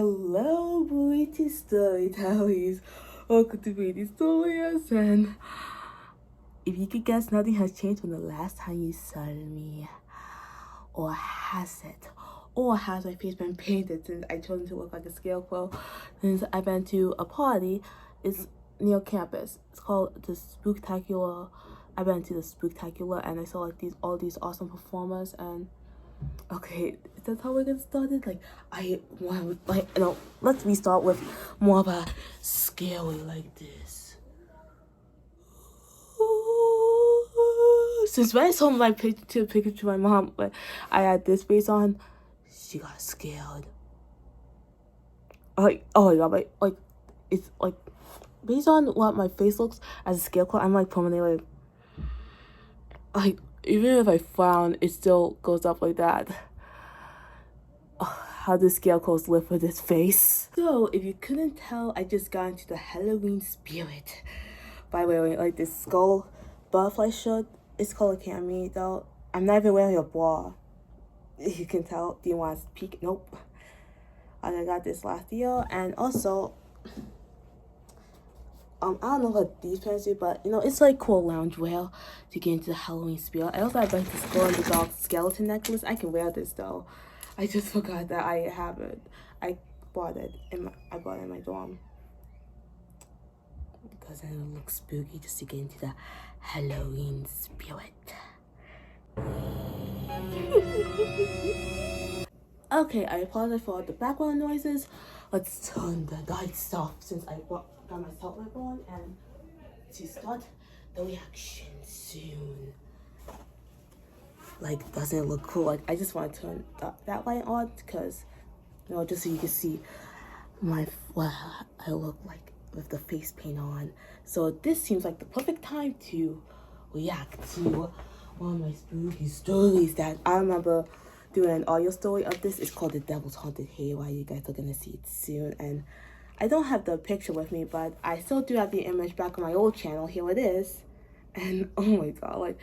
Hello, beauty storytellers. Welcome to Beauty Stories. And if you could guess, nothing has changed from the last time you saw me. Or has it? Or has my face been painted since I chose to look like a scarecrow? Since I've been to a party, it's near campus. It's called the Spooktacular. I've been to the Spooktacular and I saw like all these awesome performers. And okay, that's how we're gonna start it. Let's restart with more of a scary like this. Since when I saw my picture to my mom, but I had this face on, she got scared. Like, oh my god, it's like based on what my face looks as a scarecrow, I'm like permanently like even if I frown, it still goes up like that. How do scarecrows live with this face? So, if you couldn't tell, I just got into the Halloween spirit by wearing like this skull butterfly shirt. It's called a cami though. I'm not even wearing a bra. You can tell. Do you want to peek? Nope. I got this last year, and also I don't know what these pants do, but you know, it's like cool loungewear to get into the Halloween spirit. I also have like this glow in the dark skeleton necklace. I can wear this though. I just forgot that I have it. I bought it in my dorm because then it looks spooky just to get into the Halloween spirit. Okay, I apologize for all the background noises. Let's turn the lights off since I got my salt lamp on, and to start the reaction soon. Like, doesn't it look cool? Like, I just want to turn that light on because, you know, just so you can see what I look like with the face paint on. So this seems like the perfect time to react to one of my spooky stories that I remember doing an audio story of this. It's called The Devil's Haunted Hayride. You guys are gonna see it soon. And I don't have the picture with me, but I still do have the image back on my old channel. Here it is. And oh my god, like,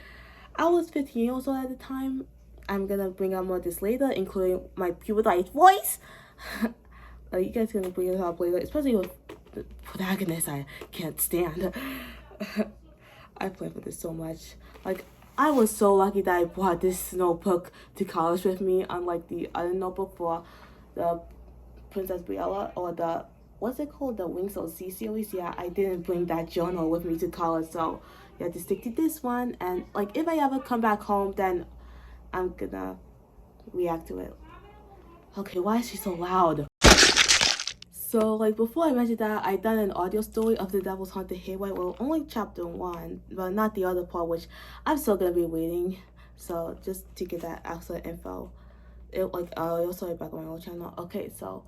I was 15 years old at the time. I'm gonna bring up more of this later, including my pubertized voice. Like, you guys are gonna bring it up later, especially with the protagonist I can't stand. I play for this so much. Like, I was so lucky that I brought this notebook to college with me, unlike the other notebook for the Princess Briella or the, what's it called, the Wings of Z series. Yeah, I didn't bring that journal with me to college, so you have to stick to this one. And like, if I ever come back home, then I'm gonna react to it. Okay, why is she so loud? So like, before I mentioned that, I done an audio story of The Devil's Haunted Hayride. Well, only chapter 1, but not the other part, which I'm still gonna be waiting. So just to get that extra info, it like audio story back on my old channel. Okay, so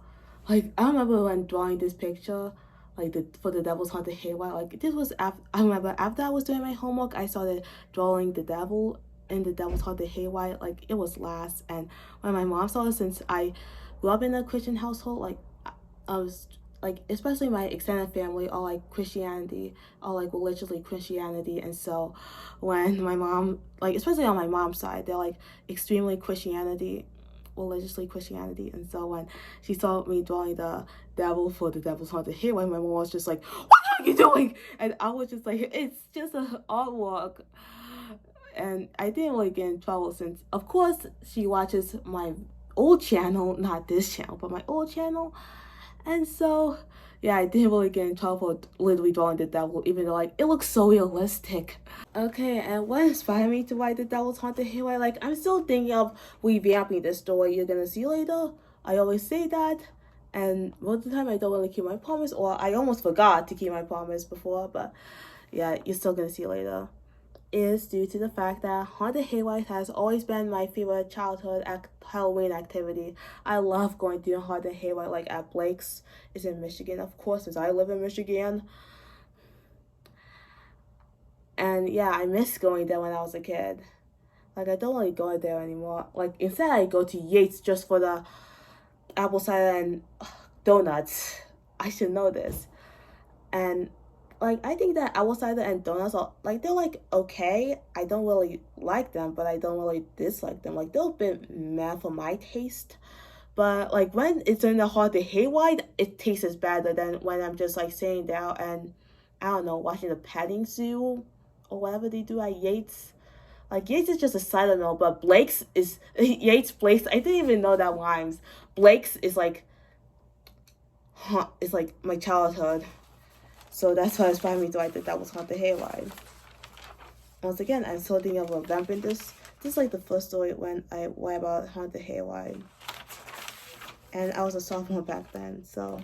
like, I remember when drawing this picture, like for The Devil's Haunted Hayride. Like, this was after I remember after I was doing my homework, I started drawing the devil in The Devil's Haunted Hayride. Like, it was last, and when my mom saw it, since I grew up in a Christian household, like, I was like, especially my extended family are like Christianity, or like religiously Christianity. And so when my mom, like, especially on my mom's side, they're like extremely religiously Christianity. And so when she saw me drawing the devil for The Devil's Haunted Hayride, my mom was just like, "What are you doing?" And I was just like, "It's just an artwork." And I didn't really get in trouble since, of course, she watches my old channel, not this channel, but my old channel. And so, yeah, I didn't really get in trouble for literally drawing the devil, even though, like, it looks so realistic. Okay, and what inspired me to write The Devil's Haunted Hayride? Like, I'm still thinking of revamping this story you're gonna see later. I always say that, and most of the time I don't really keep my promise, or I almost forgot to keep my promise before, but yeah, you're still gonna see later. Is due to the fact that Haunted Hayride has always been my favorite childhood Halloween activity. I love going to Haunted Hayride, like at Blake's. It's in Michigan, of course, since I live in Michigan. And yeah, I miss going there when I was a kid. Like, I don't really go there anymore. Like, instead I go to Yates just for the apple cider and donuts. I should know this. And like, I think that apple cider and donuts are like, they're like okay. I don't really like them, but I don't really dislike them. Like, they're a bit meh for my taste, But like when it's in the haunted hayride, it tastes better than when I'm just like sitting down and I don't know, watching the petting zoo or whatever they do at Yates. Like Yates is just a side note, but Blake's is Yates Blake's. I didn't even know that rhymes. Blake's is like, it's like my childhood. So that's why it's funny. So I think that was haunted hayride. Once again, I'm still thinking of revamping this. This is like the first story when I read about haunted hayride, and I was a sophomore back then. So,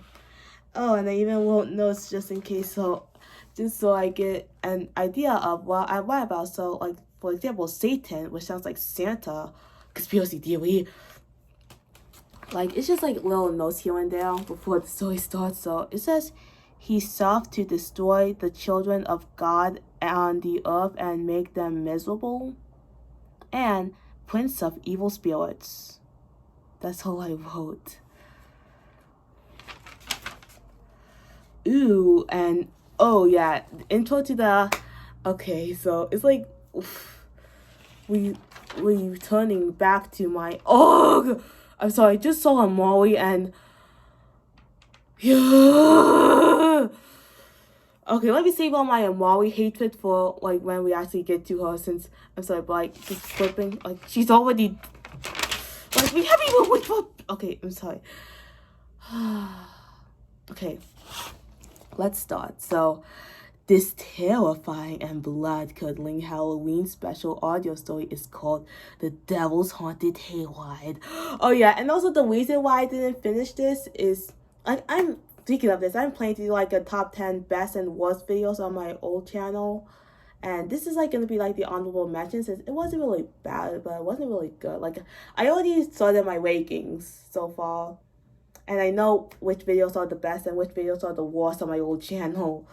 oh, and I even wrote notes just in case. So, just so I get an idea of what I write about. So, like for example, Satan, which sounds like Santa, conspiracy theory. Like it's just like little notes here and there before the story starts. So it says, he sought to destroy the children of God on the earth and make them miserable, and prince of evil spirits. That's all I wrote. Ooh, and oh yeah, intro to the. Okay, so it's like we returning back to my. Oh, I'm sorry. I just saw Amari and. Yeah. Okay, let me save all my Amari hatred for like when we actually get to her. Since I'm sorry, but like just flipping, like she's already like we haven't even wait for. Okay, I'm sorry. Okay, let's start. So, this terrifying and blood-curdling Halloween special audio story is called The Devil's Haunted Hayride. Oh yeah, and also the reason why I didn't finish this is I'm speaking of this, I'm planning to do like a top 10 best and worst videos on my old channel. And this is like gonna be like the honorable mentions. It wasn't really bad, but it wasn't really good. Like I already started my rankings so far, and I know which videos are the best and which videos are the worst on my old channel.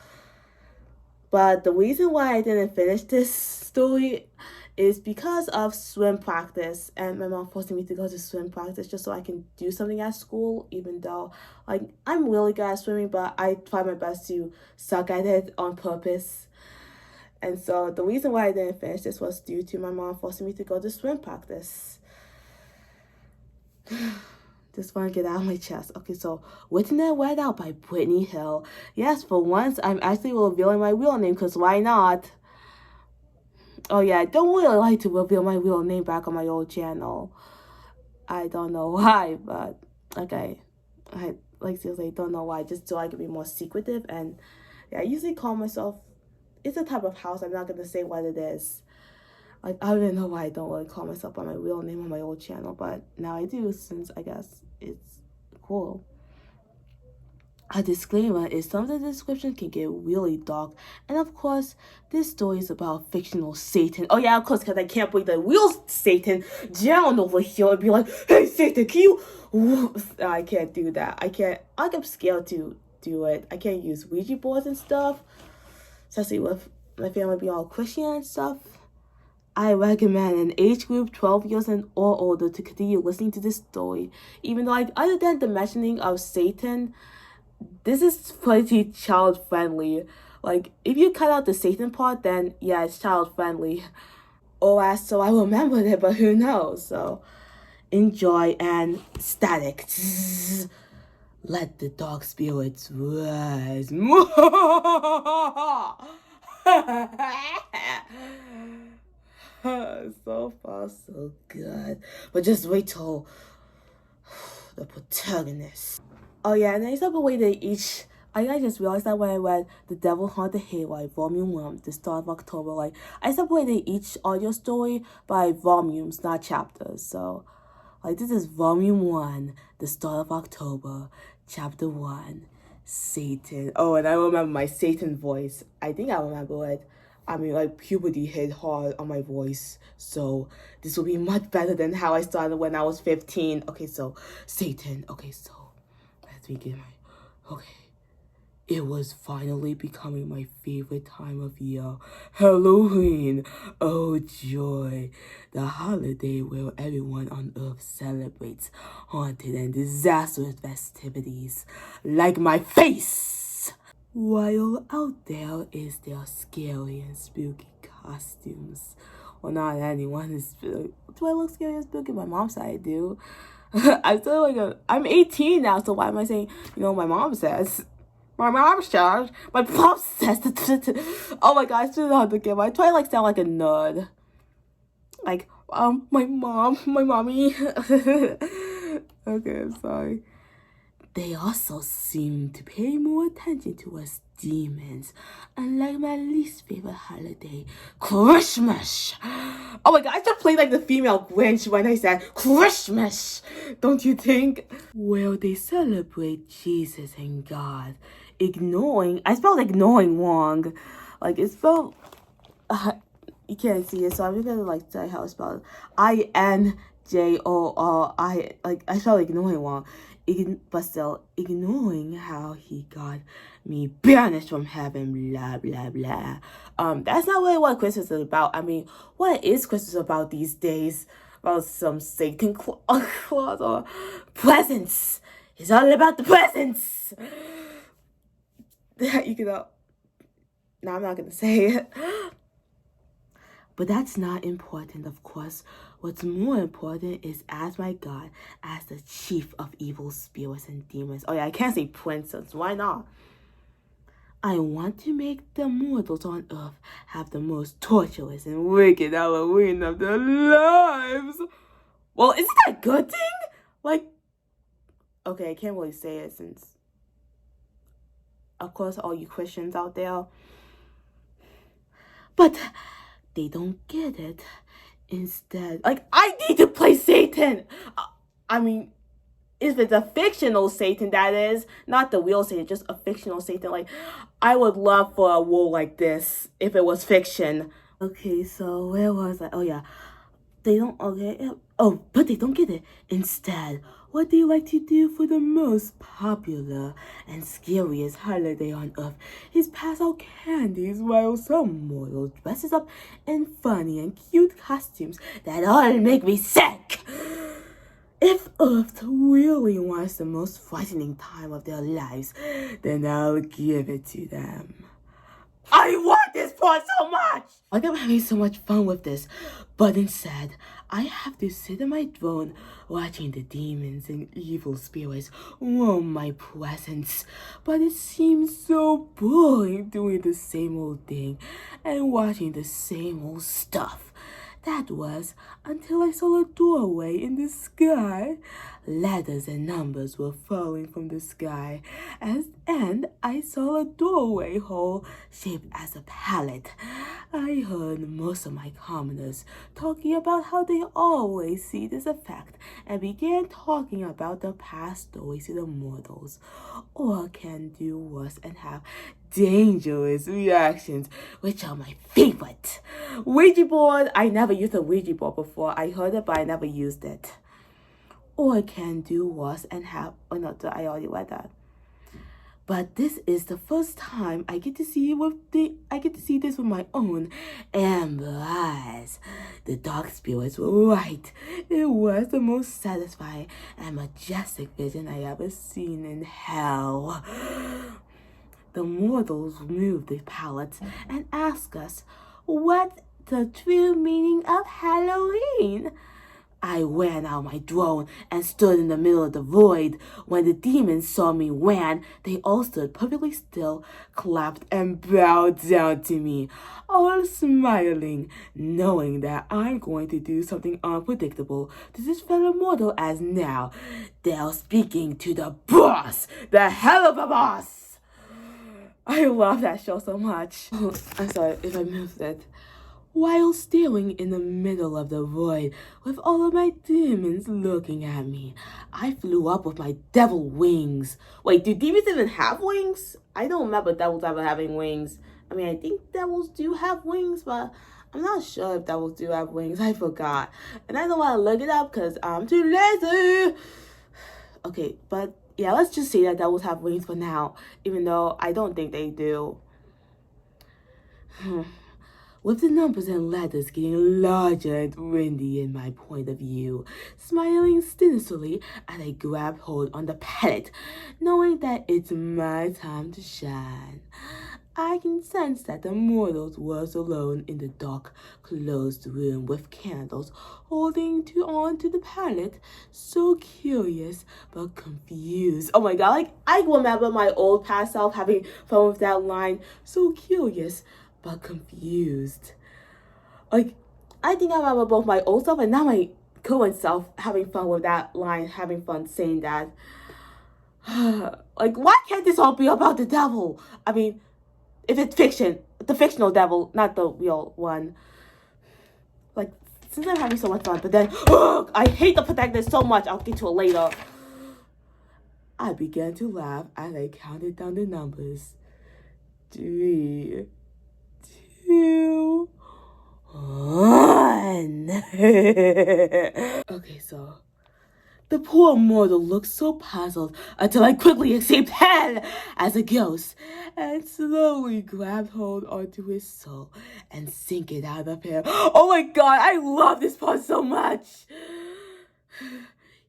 But the reason why I didn't finish this story is because of swim practice, and my mom forcing me to go to swim practice just so I can do something at school, even though like I'm really good at swimming, but I try my best to suck at it on purpose. And so the reason why I didn't finish this was due to my mom forcing me to go to swim practice. Just want to get out of my chest. Okay, so Written and Read Out by Brittany Hill. Yes, for once, I'm actually revealing my real name, because why not? Oh yeah, I don't really like to reveal my real name back on my old channel. I don't know why, but okay. I like seriously don't know why, just so I can be more secretive. And yeah, I usually call myself, it's a type of house, I'm not gonna say what it is. Like, I don't even know why I don't really call myself by my real name on my old channel, but now I do, since I guess it's cool. A disclaimer is some of the description can get really dark, and of course, this story is about fictional Satan. Oh yeah, of course, because I can't believe the real Satan down over here and be like, hey Satan, can you... I can't do that. I can't, I'm scared to do it. I can't use Ouija boards and stuff, especially with my family being all Christian and stuff. I recommend an age group 12 years and or older to continue listening to this story. Even though, like, other than the mentioning of Satan, this is pretty child friendly. Like, if you cut out the Satan part, then yeah, it's child friendly. Oh, so I remembered it, but who knows? So, enjoy and static. Let the dark spirits rise. So far, so good. But just wait till the protagonist. Oh yeah, and I said the way they each. I just realized that when I read The Devil Haunted Hayride Volume 1, the start of October, like, I separated each audio story by volumes, not chapters. So, like, this is Volume 1, the start of October, Chapter 1, Satan. Oh, and I remember my Satan voice. I think I remember it. I mean, like, puberty hit hard on my voice, so this will be much better than how I started when I was 15. Okay, so, Satan. Okay, so, let's begin my... Okay. It was finally becoming my favorite time of year. Halloween! Oh joy! The holiday where everyone on Earth celebrates haunted and disastrous festivities, like my face! While out there is their scary and spooky costumes. Well, not anyone is spooky. Do I look scary and spooky? My mom said I do. I feel like I'm 18 now, so why am I saying, my mom says? My mom says. My mom says. Oh my god, I still know how to give. I try to like sound like a nerd. Like, my mom, my mommy. Okay, I'm sorry. They also seem to pay more attention to us demons, unlike my least favorite holiday, Christmas. Oh my god, I should play like the female Grinch when I said Christmas, don't you think? Well, they celebrate Jesus and God, I spelled ignoring wrong. Like, it's spelled, you can't see it, so I'm gonna like say how it's spelled. INJORI, like, I spelled ignoring wrong. But still, ignoring how he got me banished from heaven, blah, blah, blah. That's not really what Christmas is about. I mean, what is Christmas about these days? About some Satan clause or presents. It's all about the presents. You can, no, I'm not gonna say it. But that's not important, of course. What's more important is as my God, as the chief of evil spirits and demons. Oh yeah, I can't say princess. Why not? I want to make the mortals on earth have the most torturous and wicked Halloween of their lives. Well, isn't that a good thing? Like, okay, I can't really say it since, of course, all you Christians out there. But they don't get it. Instead, like, I need to play Satan. I mean, if it's a fictional Satan, that is, not the real Satan, just a fictional Satan. Like, I would love for a role like this if it was fiction. Okay, so where was I? Oh yeah, they don't. Okay, oh, but they don't get it. Instead, what they like to do for the most popular and scariest holiday on earth is pass out candies while some mortal dresses up in funny and cute costumes that all make me sick. If Earth really wants the most frightening time of their lives, then I'll give it to them. I want this part so much! Like, I'm having so much fun with this, but instead, I have to sit on my throne watching the demons and evil spirits roam my presence. But it seems so boring doing the same old thing and watching the same old stuff. That was until I saw a doorway in the sky. Letters and numbers were falling from the sky, and I saw a doorway hole shaped as a pallet. I heard most of my commoners talking about how they always see this effect and began talking about the past stories to the mortals, or can do worse and have dangerous reactions, which are my favorite. Ouija board, I never used a Ouija board before. I heard it, but I never used it. Or can do worse and have, oh no, I already read that. But this is the first time I get to see this with my own amber eyes. The dark spirits were right. It was the most satisfying and majestic vision I ever seen in hell. The mortals moved the pallets and asked us, "What's the true meaning of Halloween?" I ran out my throne and stood in the middle of the void. When the demons saw me ran, they all stood perfectly still, clapped, and bowed down to me, all smiling, knowing that I'm going to do something unpredictable to this fellow mortal as now they're speaking to the boss, the hell of a boss. I love that show so much. I'm sorry if I moved it. While staring in the middle of the void with all of my demons looking at me, I flew up with my devil wings. Wait, do demons even have wings? I don't remember devils ever having wings. I mean, I think devils do have wings, but I'm not sure if devils do have wings. I forgot. And I don't want to look it up because I'm too lazy. Okay, but yeah, let's just say that devils have wings for now, even though I don't think they do. With the numbers and letters getting larger and windy in my point of view, smiling sinisterly as I grabbed hold on the pallet, knowing that it's my time to shine. I can sense that the mortals was alone in the dark, closed room with candles, holding on to the pallet, so curious but confused. Oh my god, like I remember my old past self having fun with that line, so curious but confused. Like, I think I remember both my old self and now my current self having fun with that line, having fun saying that. Like, why can't this all be about the devil? I mean, if it's fiction, the fictional devil, not the real one. Like, since I'm having so much fun, but then, I hate the protagonist so much, I'll get to it later. I began to laugh as I counted down the numbers. 3, 2, 1. Okay, so the poor mortal looked so puzzled until I quickly escaped hell as a ghost and slowly grabbed hold onto his soul and sank it out of him. Oh my god, I love this part so much.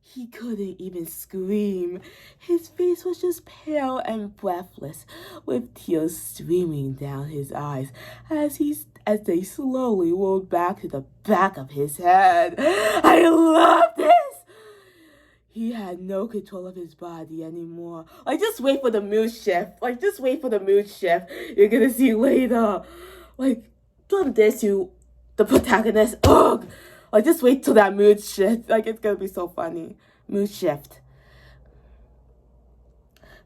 He couldn't even scream. His face was just pale and breathless, with tears streaming down his eyes as they slowly rolled back to the back of his head. I love this! He had no control of his body anymore. Like, just wait for the mood shift. Like, just wait for the mood shift. You're gonna see later. Like, from this to the protagonist. Ugh! Like, just wait till that mood shift. Like, it's gonna be so funny. Mood shift.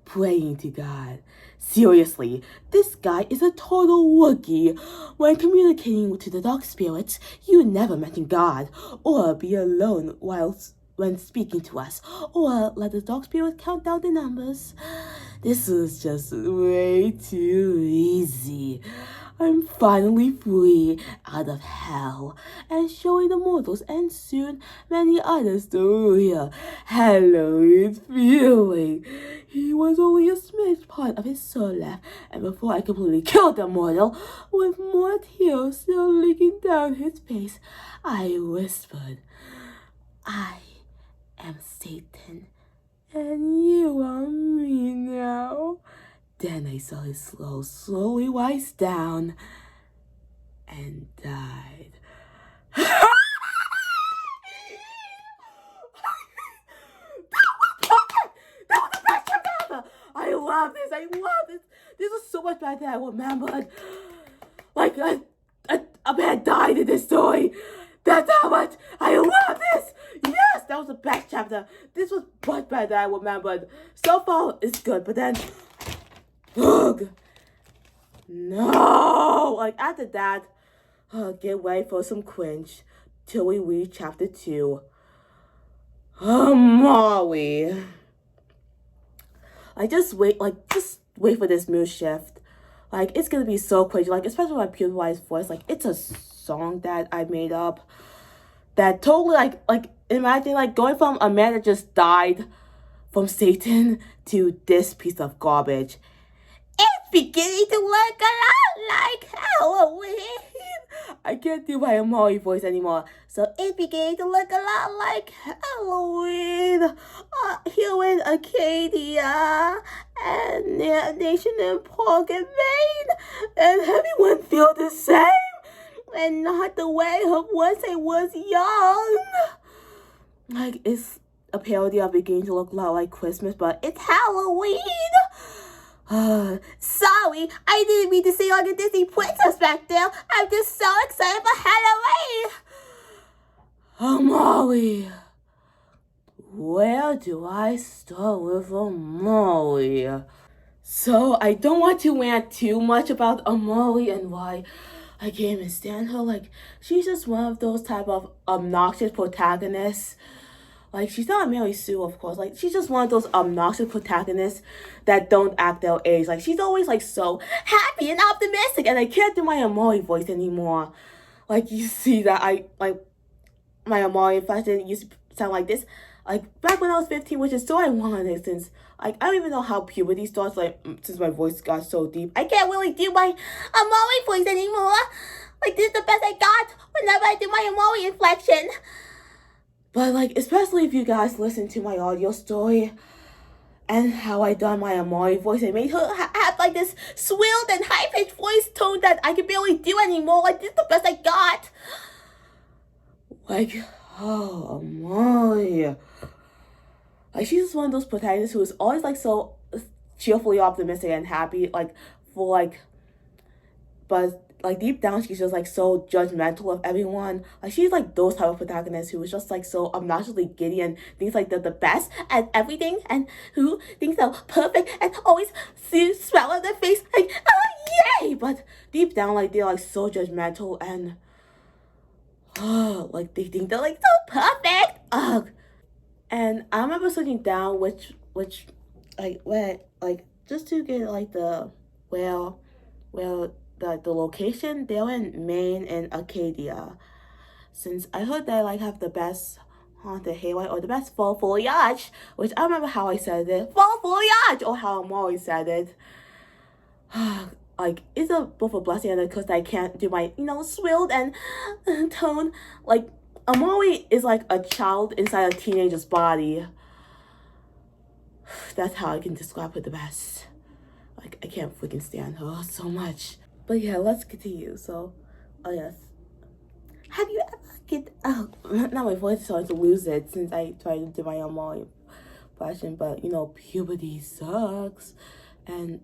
Praying to God. Seriously, this guy is a total rookie. When communicating to the dark spirits, you never mention God, or be alone when speaking to us, or let the dark spirit count down the numbers. This is just way too easy. I'm finally free out of hell and showing the mortals and soon many others the real Halloween feeling. He was only a smidge part of his soul left, and before I completely killed the mortal, with more tears still leaking down his face, I whispered, I am Satan, and you are me now. Then I saw his soul slowly rise down and died. That was the best chapter ever! I love this, This was so much better than I remembered. Like, a man died in this story. That's how much I love this! Yes, that was the best chapter. This was much better than I remembered. So far, it's good, but then... Ugh. No! Like, after that, get ready for some cringe till we read chapter 2. Molly. Just wait for this mood shift. Like, it's gonna be so crazy. Like, especially my PewDiePie's voice. Like, it's a song that I made up that totally, like, imagine, like, going from a man that just died from Satan to this piece of garbage. It's beginning to look a lot like Halloween. I can't do my Amari voice anymore. So it's beginning to look a lot like Halloween. Here in Acadia and Nation and Park and Maine. And everyone feel the same. And not the way of once I was young. Like, it's a parody of beginning to look a lot like Christmas, but it's Halloween. Sorry, I didn't mean to say all the Disney princess back there. I'm just so excited for Halloween. Molly. Where do I start with Molly? So, I don't want to rant too much about Molly and why I can't even stand her. Like, she's just one of those type of obnoxious protagonists. Like, she's not Mary Sue, of course. Like, she's just one of those obnoxious protagonists that don't act their age. Like, she's always, like, so happy and optimistic. And I can't do my Amari voice anymore. Like, you see that my Amari fashion used to sound like this. Like, back when I was 15, which is so ironic since, like, I don't even know how puberty starts, like, since my voice got so deep. I can't really do my Amari voice anymore. Like, this is the best I got whenever I do my Amari inflection. But, like, especially if you guys listen to my audio story and how I done my Amari voice and made her happy have like this swilled and high-pitched voice tone that I can barely do anymore. Like, this is the best I got. Like, oh my. Like, she's just one of those protagonists who is always like so cheerfully optimistic and happy, like, for like, but like deep down she's just like so judgmental of everyone. Like, she's like those type of protagonists who is just like so obnoxiously giddy and thinks like they're the best at everything, and who thinks they're perfect and always see smile on their face like, oh yay, but deep down like they're like so judgmental and like they think they're like so perfect. Ugh. And I remember sitting down which like where like just to get like the well the location. They're in Maine and Acadia, since I heard they like have the best haunted hayride or the best fall foliage, which I remember how I said it, fall foliage, or how I'm always said it. Like, it's both a blessing and a curse that I can't do my, swilled and tone. Like, Amori is like a child inside a teenager's body. That's how I can describe her the best. Like, I can't freaking stand her so much. But yeah, let's continue. So, oh yes. Have you ever now my voice is starting to lose it since I tried to do my Amori impression, but puberty sucks. And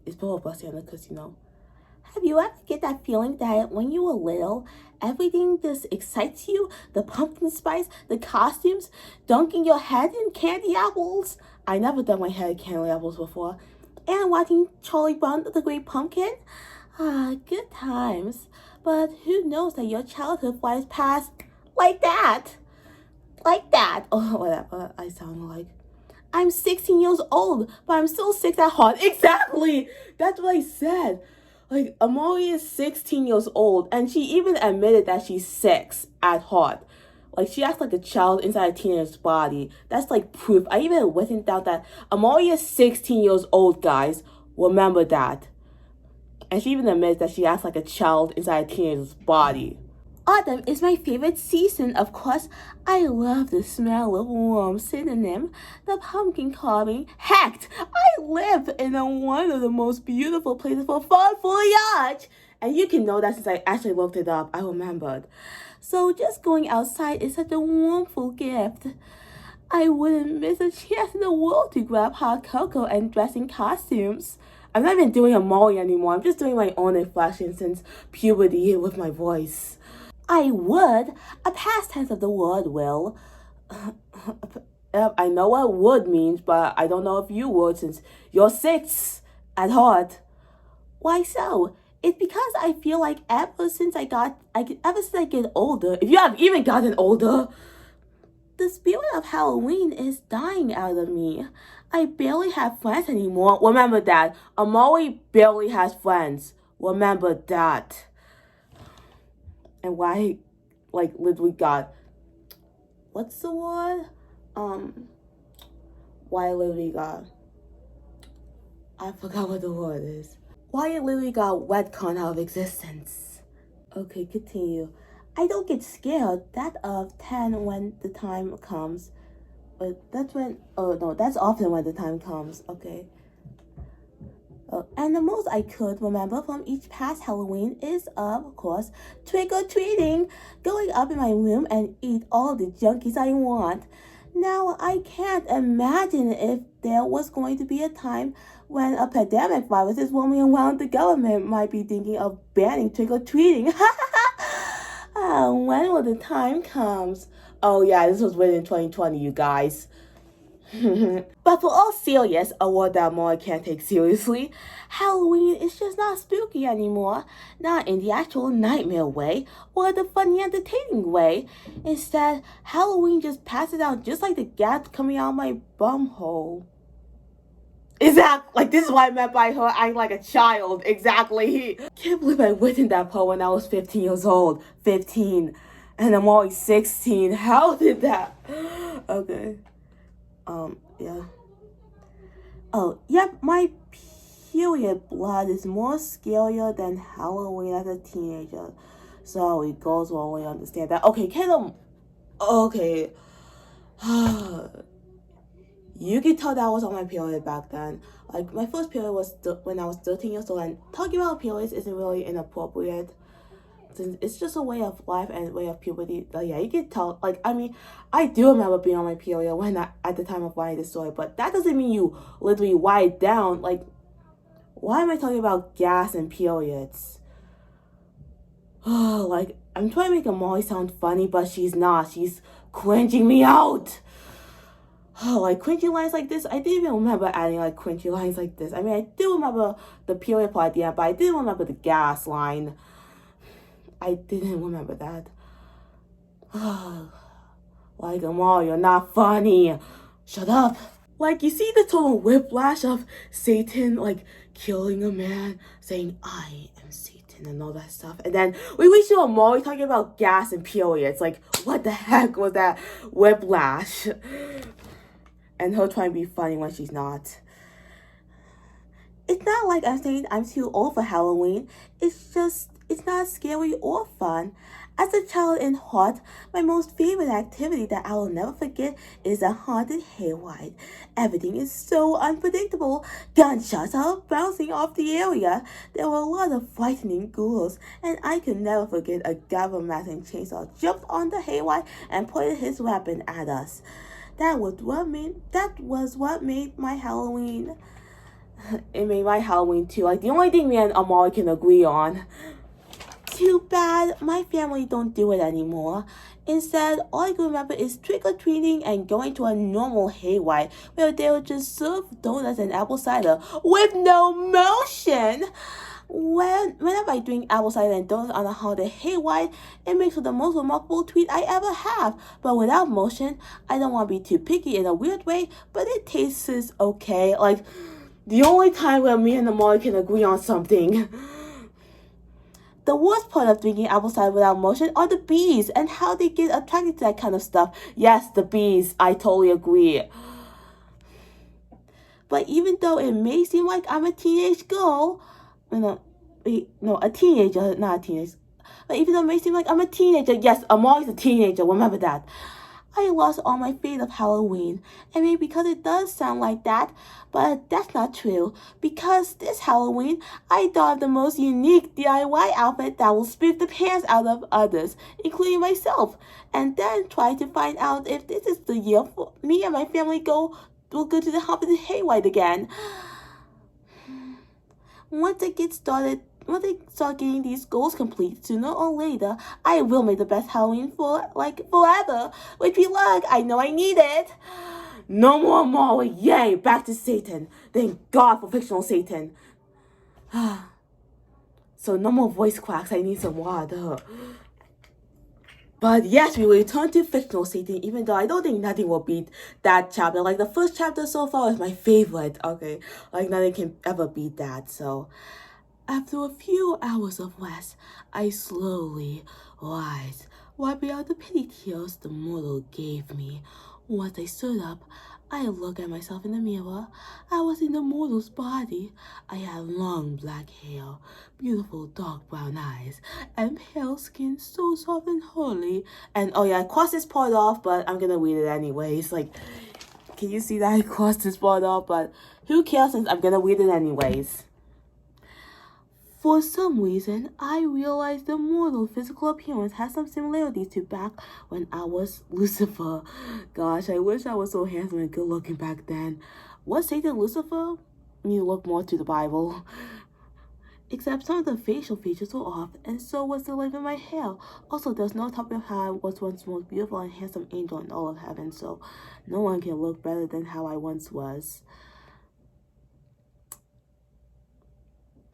it's both a blessing and a curse, Have you ever get that feeling that when you were little, everything just excites you? The pumpkin spice, the costumes, dunking your head in candy apples. I never done my head in candy apples before. And watching Charlie Brown the Great Pumpkin. Good times. But who knows that your childhood flies past like that. Like that. Oh, whatever I sound like. I'm 16 years old, but I'm still 6 at heart. Exactly! That's what I said. Like, Amori is 16 years old, and she even admitted that she's 6 at heart. Like, she acts like a child inside a teenager's body. That's like proof. I even written down that Amori is 16 years old, guys. Remember that. And she even admits that she acts like a child inside a teenager's body. Autumn is my favorite season, of course. I love the smell of warm cinnamon, the pumpkin carving. Heck, I live in one of the most beautiful places for fall foliage. And you can know that since I actually looked it up. I remembered. So just going outside is such a wonderful gift. I wouldn't miss a chance in the world to grab hot cocoa and dress in costumes. I'm not even doing a Molly anymore. I'm just doing my own inflection since puberty with my voice. I would. A past tense of the word will. I know what would means, but I don't know if you would since you're 6 at heart. Why so? It's because I feel like ever since I get older, if you have even gotten older, the spirit of Halloween is dying out of me. I barely have friends anymore. Remember that. Amori barely has friends. Remember that. And why, like, literally got, what's the word? Why I literally got, I forgot what the word is. Why I literally got retcon out of existence. Okay, continue. I don't get scared that of 10 when the time comes. But that's when, oh no, that's often when the time comes, okay. And the most I could remember from each past Halloween is, of course, trick-or-treating, going up in my room and eat all the junkies I want. Now, I can't imagine if there was going to be a time when a pandemic virus is roaming around, the government might be thinking of banning trick-or-treating. When will the time comes? Oh yeah, this was written in 2020, you guys. But for all serious, a word that more can't take seriously, Halloween is just not spooky anymore. Not in the actual nightmare way or the funny entertaining way. Instead, Halloween just passes out just like the gas coming out of my bumhole. Exactly, like this is what I meant by her acting like a child. Exactly. Can't believe I written that poem when I was 15 years old. 15. And I'm always 16. How did that? Okay. Yeah. Oh, yep, my period blood is more scarier than Halloween as a teenager. Sorry, girls will only understand that. Okay, okay. You could tell that I was on my period back then. Like, my first period was when I was 13 years old, and talking about periods isn't really inappropriate. It's just a way of life and a way of puberty. Yeah, you can tell. Like, I mean, I do remember being on my period at the time of writing this story, but that doesn't mean you literally write it down. Like, why am I talking about gas and periods? Like, I'm trying to make Molly sound funny, but she's not. She's cringing me out. Like, cringy lines like this, I didn't even remember adding like cringy lines like this. I mean, I do remember the period part at the end, but I didn't remember the gas line. I didn't remember that. Like, Amal, you're not funny. Shut up. Like, you see the total whiplash of Satan, like, killing a man, saying, I am Satan, and all that stuff. And then we reach to Amal talking about gas and periods. Like, what the heck was that whiplash? And her trying to be funny when she's not. It's not like I'm saying I'm too old for Halloween. It's not scary or fun. As a child in heart, my most favorite activity that I will never forget is a haunted hayride. Everything is so unpredictable. Gunshots are bouncing off the area. There were a lot of frightening ghouls, and I could never forget a Gavin Mason chainsaw jumped on the hayride and pointed his weapon at us. That was what made my Halloween. It made my Halloween too. Like, the only thing me and Amari can agree on. Too bad my family don't do it anymore. Instead, all I can remember is trick-or-treating and going to a normal hayride where they would just serve donuts and apple cider with no motion. Whenever I drink apple cider and donuts on a haunted hayride, it makes for the most remarkable treat I ever have. But without motion, I don't want to be too picky in a weird way, but it tastes okay. Like, the only time where me and Amari can agree on something. The worst part of drinking apple cider without motion are the bees and how they get attracted to that kind of stuff. Yes, the bees. I totally agree. But even though it may seem like I'm a teenage girl, a teenager, not a teenager. But even though it may seem like I'm a teenager, yes, I'm always a teenager, remember that. I lost all my faith of Halloween. I mean, because it does sound like that, but that's not true. Because this Halloween, I thought of the most unique DIY outfit that will spook the pants out of others, including myself, and then try to find out if this is the year for me and my family will go to the haunted hayride again. Once they start getting these goals complete, sooner or later, I will make the best Halloween for, forever. Wish me luck. I know I need it. No more Molly. Yay. Back to Satan. Thank God for fictional Satan. So no more voice cracks. I need some water. But yes, we will return to fictional Satan, even though I don't think nothing will beat that chapter. Like, the first chapter so far is my favorite, okay? Like, nothing can ever beat that, so... After a few hours of rest, I slowly rise, wiping out the pity tears the mortal gave me. Once I stood up, I looked at myself in the mirror. I was in the mortal's body. I had long black hair, beautiful dark brown eyes, and pale skin so soft and holy. And oh yeah, I crossed this part off, but I'm gonna read it anyways. Like, can you see that I crossed this part off? But who cares, since I'm gonna read it anyways. For some reason, I realized the mortal physical appearance has some similarities to back when I was Lucifer. Gosh, I wish I was so handsome and good looking back then. Was Satan Lucifer? You look more to the Bible. Except some of the facial features were off, and so was the length of my hair. Also, there's no topic of how I was once the most beautiful and handsome angel in all of heaven, so no one can look better than how I once was.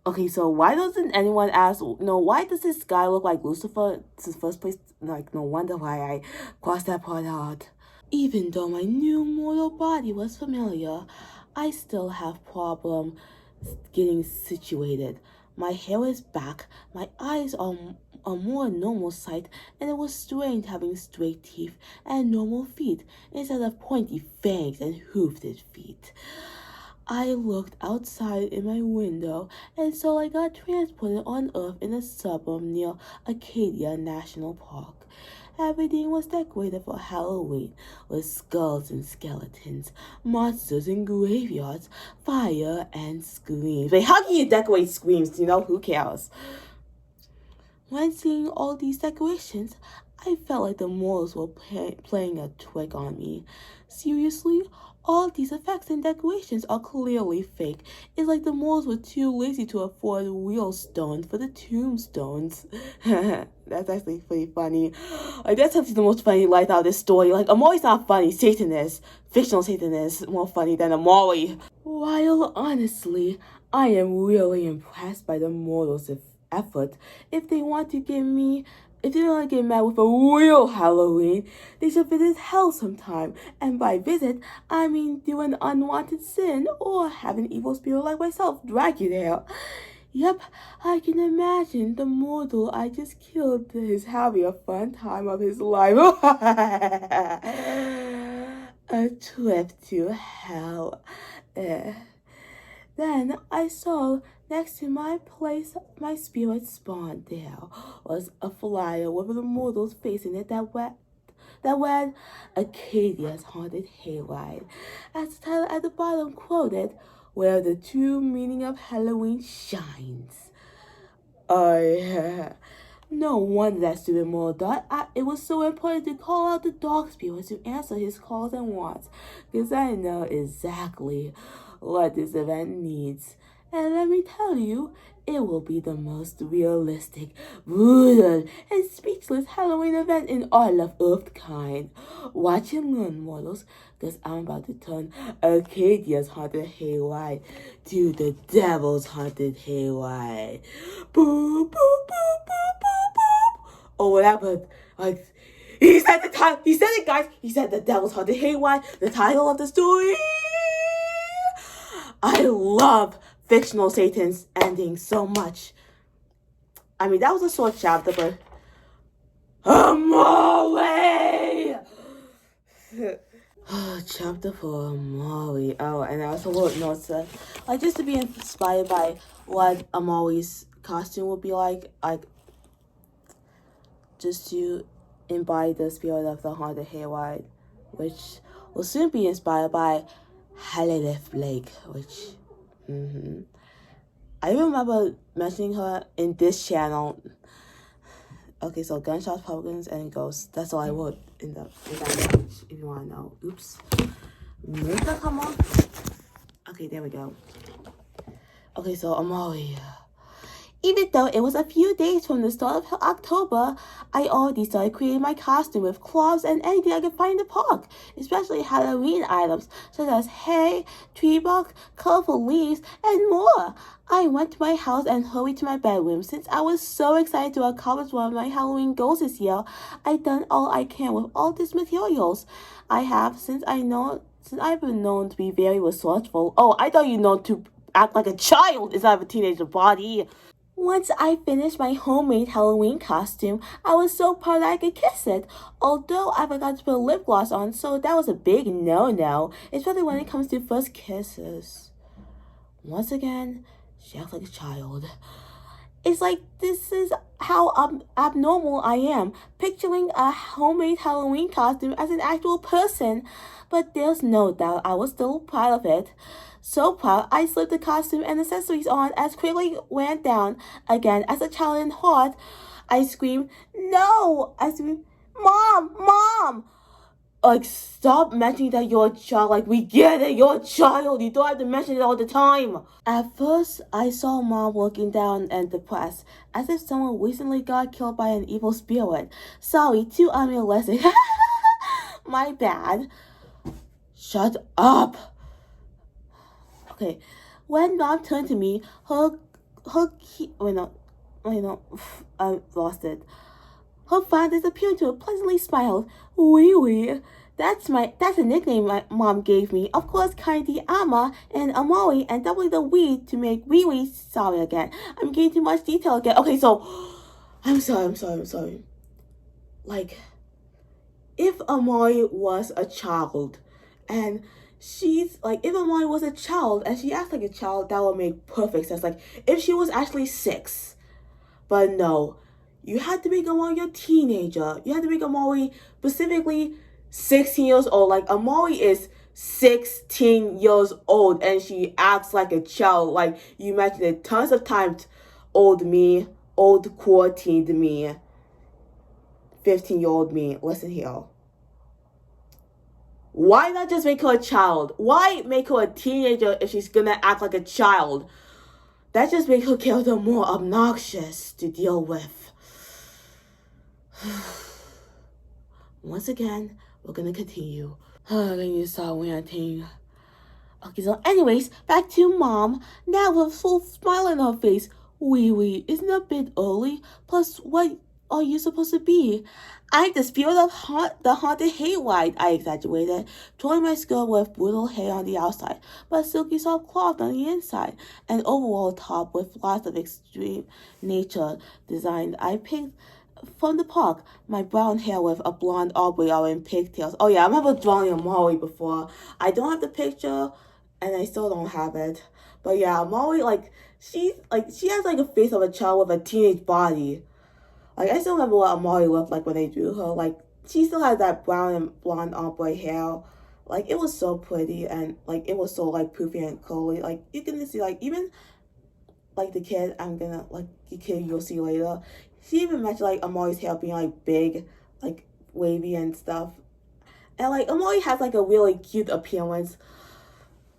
Okay, so why doesn't anyone ask, why does this guy look like Lucifer? It's his first place. Like, no wonder why I crossed that part out. Even though my new mortal body was familiar, I still have problem getting situated. My hair is back, my eyes are more normal sight, and it was strange having straight teeth and normal feet instead of pointy fangs and hoofed feet. I looked outside in my window and saw I got transported on Earth in a suburb near Acadia National Park. Everything was decorated for Halloween, with skulls and skeletons, monsters and graveyards, fire and screams. Wait, how can you decorate screams? Who cares? When seeing all these decorations, I felt like the mortals were playing a trick on me. Seriously? All these effects and decorations are clearly fake. It's like the mortals were too lazy to afford real stones for the tombstones. That's actually pretty funny. That's actually the most funny light out of this story. Amori's not funny. Satan is. Fictional Satan is more funny than Amori. While honestly, I am really impressed by the mortals' effort. If they want to get mad with a real Halloween, they should visit hell sometime. And by visit, I mean do an unwanted sin or have an evil spirit like myself drag you there. Yep, I can imagine the mortal I just killed is having a fun time of his life. A trip to hell. Then I saw next to my place my spirit spawned there was a flyer with the mortal's face in it that read Acadia's Haunted Hayride. As the title at the bottom quoted, where the true meaning of Halloween shines. No wonder that stupid mortal thought it was so important to call out the dog spirit to answer his calls and wants, because I know exactly what this event needs. And let me tell you, it will be the most realistic, brutal, and speechless Halloween event in all of Earthkind. Watch and learn, mortals, because I'm about to turn Acadia's Haunted Hayride to the Devil's Haunted Hayride. Boop, boop, boop, boop, boop, boop. Or whatever, he said the title, he said it, guys, he said the Devil's Haunted Hayride, the title of the story. I love fictional Satan's ending so much. I mean, that was a short chapter, but Amori! Chapter 4, Amori. Oh, and I also wrote notes just to be inspired by what Amori's costume would be like just to embody the spirit of the Haunted Hayride, which will soon be inspired by Halilith Blake, which I remember mentioning her in this channel. Okay, so gunshots, pumpkins, and ghosts. That's all I wrote in that page, if you want to know. Oops. Makeup come on. Okay, there we go. Okay, so Amori. Even though it was a few days from the start of October, I already started creating my costume with cloths and anything I could find in the park, especially Halloween items such as hay, tree bark, colorful leaves, and more. I went to my house and hurried to my bedroom. Since I was so excited to accomplish one of my Halloween goals this year, I've done all I can with all these materials. I have, since I've been known to be very resourceful. Oh, I thought you know to act like a child instead of a teenager body. Once I finished my homemade Halloween costume, I was so proud that I could kiss it. Although I forgot to put lip gloss on, so that was a big no-no, especially when it comes to first kisses. Once again, she acts like a child. It's like this is how abnormal I am, picturing a homemade Halloween costume as an actual person. But there's no doubt I was still proud of it. So proud, I slipped the costume and accessories on as quickly went down. Again, as a child in heart, I screamed, "No!" I screamed, "Mom! Mom!" Stop mentioning that you're a child. We get it, you're a child. You don't have to mention it all the time. At first, I saw Mom looking down and depressed, as if someone recently got killed by an evil spirit. Sorry, too unrealistic. My bad. Shut up. Okay, when Mom turned to me, I lost it. Her frown disappeared to a pleasantly smiled. Wee wee. That's a nickname my mom gave me. Of course, Kaidi Ama and Amori and doubling the wee to make wee wee. Sorry again. I'm getting too much detail again. Okay, so I'm sorry. If Amori was a child and if Amari was a child and she acts like a child, that would make perfect sense. If she was actually 6. But no, you had to make Amari a teenager. You had to make Amari specifically 16 years old. Like, Amari is 16 years old and she acts like a child. Like, you mentioned it tons of times. Old me, old quarantined me, 15-year-old me. Listen here. Why not just make her a child? Why make her a teenager if she's gonna act like a child? That just makes her character more obnoxious to deal with. Once again, we're gonna continue. Then you start ranting. Okay, so anyways, back to Mom. Now with a full smile on her face. Wee, isn't it a bit early? Plus, what are you supposed to be? I'm the spirit of the haunted hayride, I exaggerated, twirling my skirt with brutal hair on the outside, but silky soft cloth on the inside, an overall top with lots of extreme nature design I picked from the park, my brown hair with a blonde aubrey out in pigtails. Oh yeah, I remember drawing a Molly before. I don't have the picture, and I still don't have it. But yeah, Molly, she has like a face of a child with a teenage body. Like, I still remember what Amari looked like when they drew her. Like, she still had that brown and blonde ombre hair. Like, it was so pretty and, like, it was so, like, poofy and curly. Like, you can see, like, even, like, the kid you'll see later. She even mentioned, like, Amari's hair being, like, big, like, wavy and stuff. And, like, Amari has, like, a really cute appearance.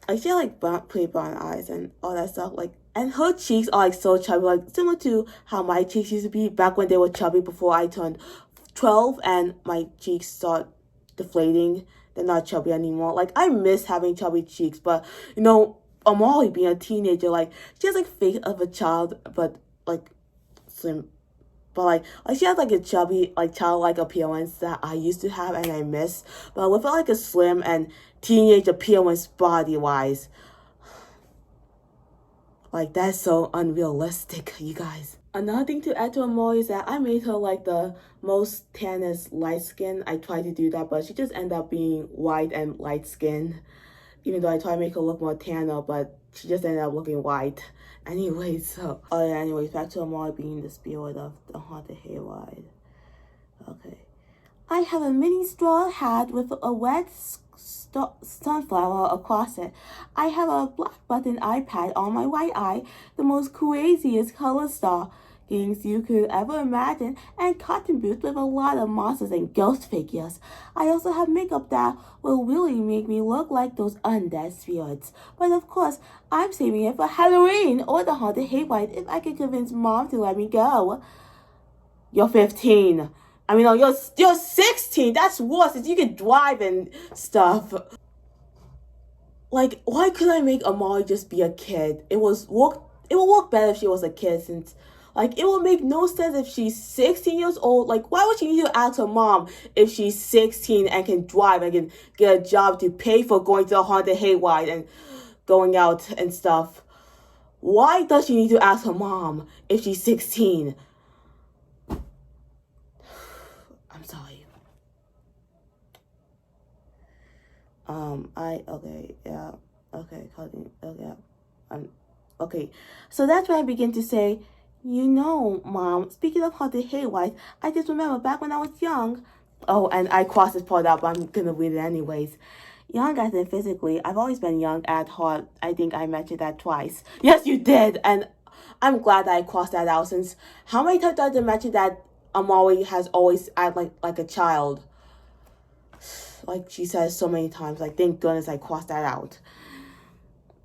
Like, she had, like, pretty brown eyes and all that stuff. Like, and her cheeks are, like, so chubby, like, similar to how my cheeks used to be back when they were chubby before I turned 12 and my cheeks start deflating. They're not chubby anymore. Like, I miss having chubby cheeks, but, you know, Amari being a teenager, like, she has, like, face of a child, but, like, slim. But, like she has, like, a chubby, like, childlike appearance that I used to have and I miss. But with, like, a slim and teenage appearance body-wise. Like, that's so unrealistic, you guys. Another thing to add to Amori is that I made her, like, the most tannest light skin. I tried to do that, but she just ended up being white and light skin. Even though I tried to make her look more tanner, but she just ended up looking white. Anyways, back to Amori being the spirit of the haunted hayride. Okay. I have a mini straw hat with a red sunflower across it. I have a black button iPad on my right eye, the most craziest color stockings you could ever imagine, and cotton boots with a lot of monsters and ghost figures. I also have makeup that will really make me look like those undead spirits. But of course, I'm saving it for Halloween or the haunted hayride if I can convince Mom to let me go. You're 15. I mean, no, you're 16. That's worse. You can drive and stuff. Like, why couldn't I make Amari just be a kid? It would work better if she was a kid, since, like, it would make no sense if she's 16 years old. Like, why would she need to ask her mom if she's 16 and can drive and can get a job to pay for going to a haunted hayride and going out and stuff? Why does she need to ask her mom if she's 16? I'm sorry. Okay. So that's when I begin to say, you know, Mom, speaking of haunted hayrides, I just remember back when I was young. Oh, and I crossed this part out, but I'm gonna read it anyways. Young as in physically, I've always been young at heart. I think I mentioned that twice. Yes, you did, and I'm glad that I crossed that out, since how many times did I mention that Amari has always acted like a child? Like she says so many times. Like, thank goodness I crossed that out.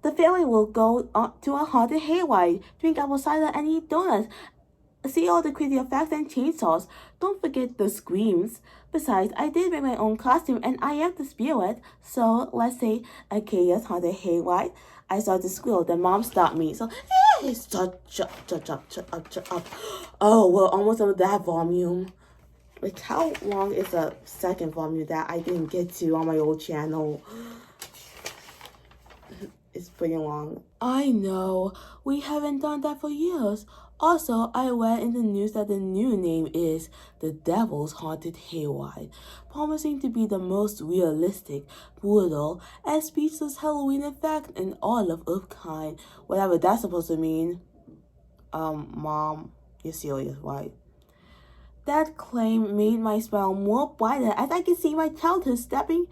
The family will go to a haunted hayride, drink apple cider, and eat donuts. See all the crazy effects and chainsaws. Don't forget the screams. Besides, I did make my own costume, and I am the spirit. So let's say Acadia's haunted hayride. I started to squeal. Then Mom stopped me. So, hey, shut up. Oh, we're almost done with that volume. Like, how long is the second volume that I didn't get to on my old channel? It's pretty long. I know. We haven't done that for years. Also, I read in the news that the new name is The Devil's Haunted Hayride, promising to be the most realistic, brutal, and speechless Halloween effect in all of kind. Whatever that's supposed to mean. Mom, you're serious, right? That claim made my smile more brighter as I could see my childhood stepping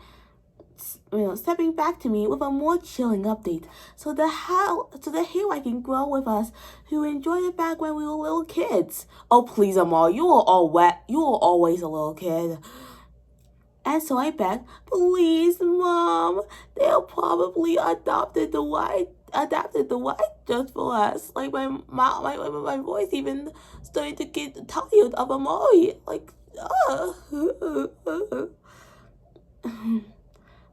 back to me with a more chilling update. So the hero I can grow with us who enjoyed it back when we were little kids. Oh please, Amal, you were always a little kid. And so I begged, please, Mom, they'll probably adapted the white just for us. Like my voice even started to get tired of Amari. Like,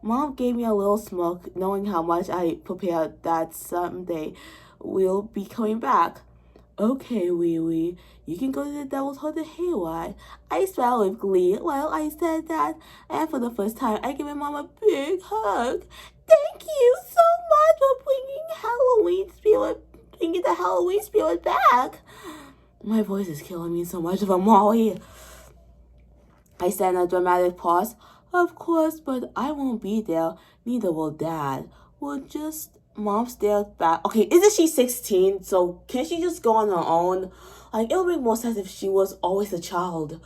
Mom gave me a little smirk, knowing how much I prepared that someday we'll be coming back. Okay, Wee Wee, you can go to the Devil's Haunted Hayride. I smiled with glee while I said that, and for the first time, I gave my mom a big hug. Thank you so much for bringing the Halloween spirit back. My voice is killing me so much of Molly. I said in a dramatic pause. Of course, but I won't be there. Neither will Dad. We'll just... Mom stared back. Okay, isn't she 16? So can she just go on her own? Like, it would make more sense if she was always a child.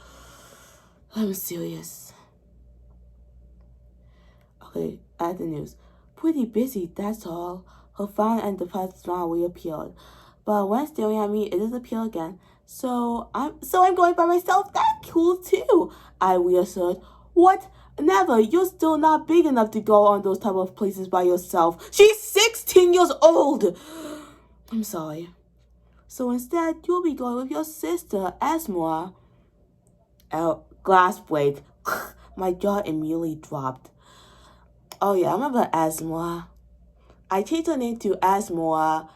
I'm serious. Okay, add the news. Pretty busy, that's all. Her frown and depressed smile reappeared. But when staring at me, it disappeared again. So I'm going by myself? That's cool too. I reassured. What? Never. You're still not big enough to go on those type of places by yourself. She's 16 years old. I'm sorry. So instead, you'll be going with your sister, esmra. Glass break. My jaw immediately dropped. Oh yeah, I remember esmra. I changed her name to esmra.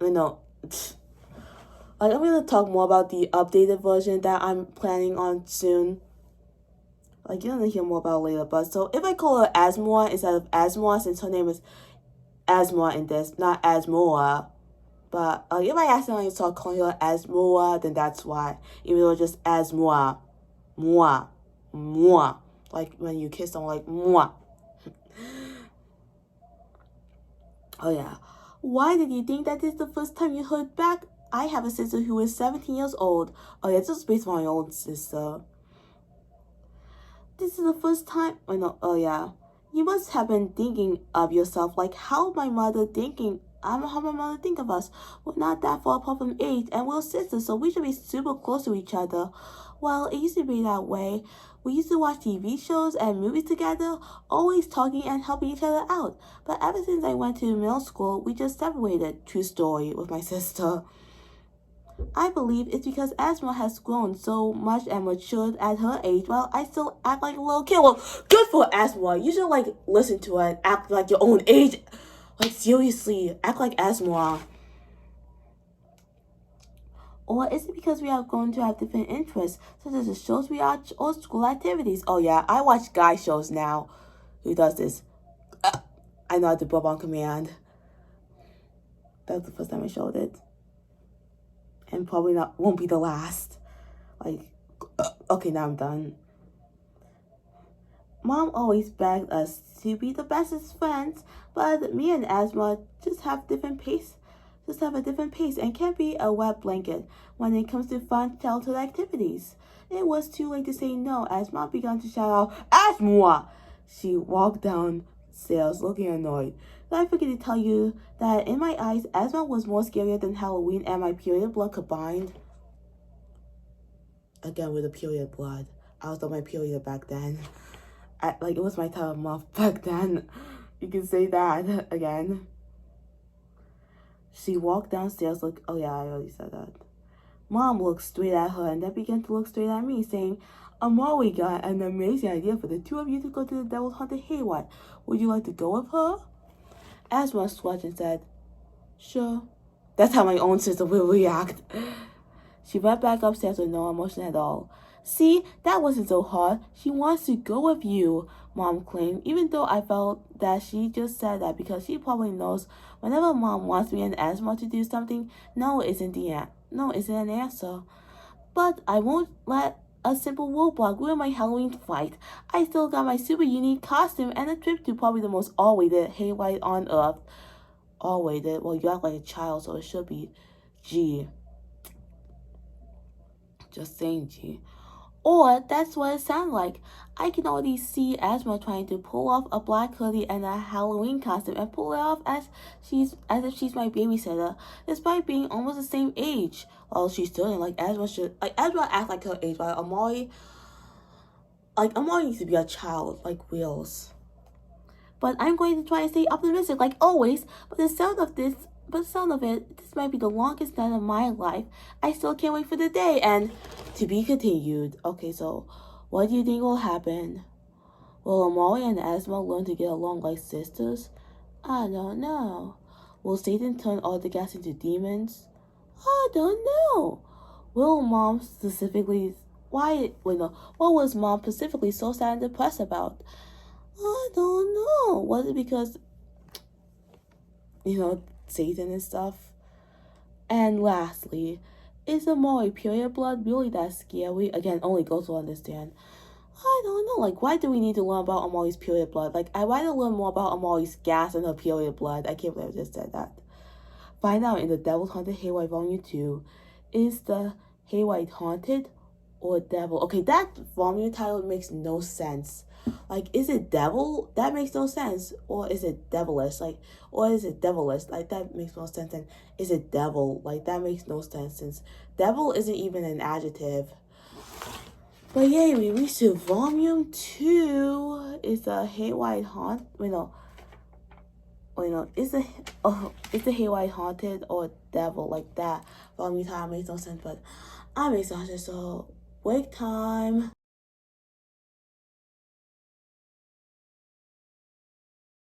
I'm going to talk more about the updated version that I'm planning on soon. You're going to hear more about it later. But so if I call her esmra instead of esmra, since her name is esmra in this, not esmra. But if I accidentally start calling her esmra, then that's why. Even though it's just esmra. Moi. Moi. Like when you kiss someone, like, moi. Oh yeah. Why did you think that this is the first time you heard back? I have a sister who is 17 years old. Oh yeah, this is based on my own sister. This is the first time. Oh yeah. You must have been thinking of yourself like how my mother think of us. We're not that far apart from age, and we're sisters, so we should be super close to each other. Well, it used to be that way. We used to watch TV shows and movies together, always talking and helping each other out. But ever since I went to middle school, we just separated. True story with my sister. I believe it's because esmra has grown so much and matured at her age while I still act like a little kid. Well, good for esmra. You should listen to her and act like your own age. Seriously, act like esmra. Or is it because we are going to have different interests, such as the shows we watch or school activities? Oh yeah, I watch guy shows now. Who does this? I know how to bub on command. That was the first time I showed it. And probably won't be the last. Okay, now I'm done. Mom always begged us to be the bestest friends, but me and esmra just have a different pace and can't be a wet blanket when it comes to fun childhood activities. It was too late to say no as Mom began to shout out, esmra! She walked downstairs looking annoyed. Did I forget to tell you that in my eyes, esmra was more scarier than Halloween and my period blood combined? Again with the period blood. I was on my period back then. It was my time of month back then. You can say that again. She walked downstairs oh yeah, I already said that. Mom looked straight at her and then began to look straight at me, saying, Amari got an amazing idea for the two of you to go to the Devil's Haunted Hayride. Would you like to go with her? esmra swatched and said, sure. That's how my own sister will react. She went back upstairs with no emotion at all. See, that wasn't so hard. She wants to go with you, Mom claimed, even though I felt that she just said that because she probably knows whenever Mom wants me and esmra to do something, no isn't an answer. But I won't let a simple roadblock ruin my Halloween fight. I still got my super unique costume and a trip to probably the most all-weighted hayride on Earth. All-weighted? Well, you act like a child, so it should be G. Just saying, G. Or that's what it sounds like. I can already see Asma trying to pull off a black hoodie and a Halloween costume and pull it off as if she's my babysitter, despite being almost the same age. Well, she's still like Asma should Asma act like her age, but Amari needs to be a child like Wheels. But I'm going to try to stay optimistic like always. But the sound of it, this might be the longest night of my life. I still can't wait for the day. And to be continued. Okay, so what do you think will happen? Will Amari and Asma learn to get along like sisters? I don't know. Will Satan turn all the gas into demons? I don't know. Will Mom specifically what was Mom specifically so sad and depressed about? I don't know. Was it because, Satan and stuff? And lastly, is the Maury period blood really that scary? Again, only girls will understand. I don't know. Like, why do we need to learn about Amari's period blood? Like, I'd rather learn more about Amari's gas and her period blood. I can't believe I just said that. Find out in The Devil's Haunted Haywire Volume 2. Is the Haywire haunted or devil? Okay, that volume title makes no sense. Like, is it devil? That makes no sense. Or is it devilish? Like, or is it devilish? Like, that makes no sense. And is it devil? Like, that makes no sense since devil isn't even an adjective. But yay, we reached to volume 2. Is the Haywire haunt? Is the Haywire haunted or devil? Like that volume title makes no sense. But I'm exhausted, so break time.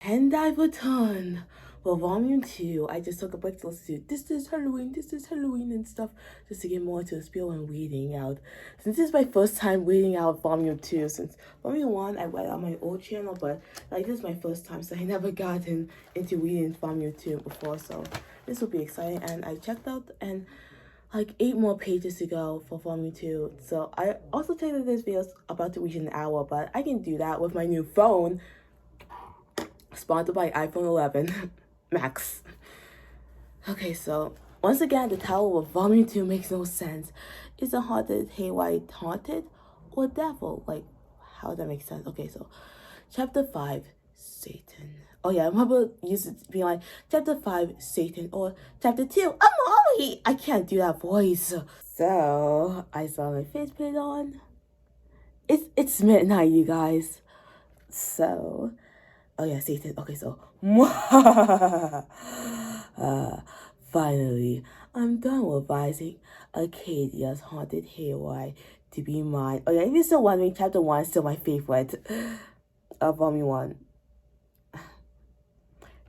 And I've returned. Well, volume 2, I just took a break to listen to this is Halloween and stuff, just to get more into the spiel when reading out. Since this is my first time reading out volume 2, since volume 1 I read on my old channel, but like this is my first time, so I never gotten into reading volume 2 before, so this will be exciting. And I checked out and like 8 more pages to go for volume 2. So I also think that this video is about to reach an hour, but I can do that with my new phone. Sponsored by iPhone 11 Max. Okay, so once again, the title of volume 2 makes no sense. Is the haunted Haywire haunted or devil? Like, how does that make sense? Okay, so chapter 5, Satan. Oh yeah, I remember being like, chapter 5, Satan, or chapter 2, Amari! I can't do that voice. So, I saw my face put on. It's midnight, you guys. So, oh yeah, Satan. Okay, so finally, I'm done revising Acadia's Haunted Haywire to be mine. Oh yeah, if you're still wondering, chapter 1 is still my favorite of volume 1.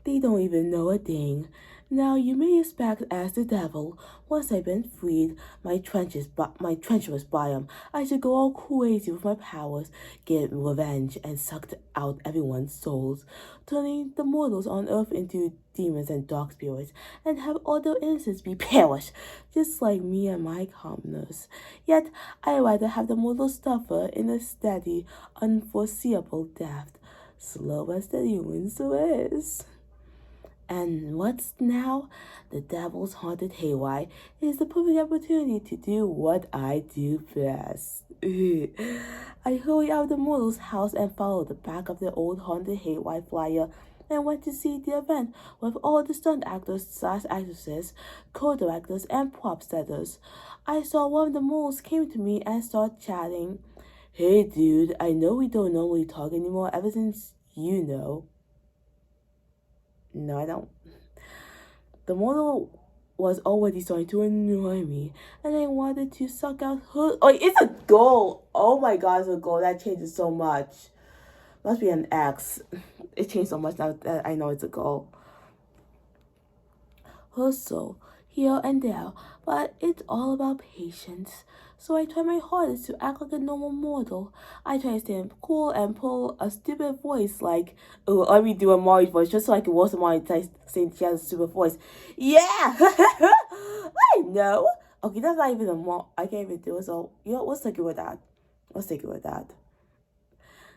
They don't even know a thing. Now you may expect as the devil, once I've been freed, my treacherous biome, I should go all crazy with my powers, get revenge, and suck out everyone's souls, turning the mortals on earth into demons and dark spirits, and have all their innocence be perished, just like me and my commoners. Yet I'd rather have the mortals suffer in a steady, unforeseeable death. Slow and steady wins the race. And what's now? The Devil's Haunted Haywire is the perfect opportunity to do what I do best. I hurried out of the mortal's house and followed the back of the old Haunted Haywire flyer and went to see the event with all the stunt actors / actresses, co-directors, and prop setters. I saw one of the mortals came to me and started chatting. Hey dude, I know we don't normally talk anymore ever since you know. No, I don't. The mortal was already starting to annoy me, and I wanted to suck out her. Oh, it's a goal! Oh my god, it's a goal. That changes so much. Must be an X. It changed so much now that I know it's a goal. Her soul, here and there, but it's all about patience. So I try my hardest to act like a normal mortal. I try to stay cool and pull a stupid voice like, let me do a Mari's voice just so I can roast Mari saying she has a stupid voice. Yeah! I know! Okay, that's not even a Mar. I can't even do it, so, let's take it with that.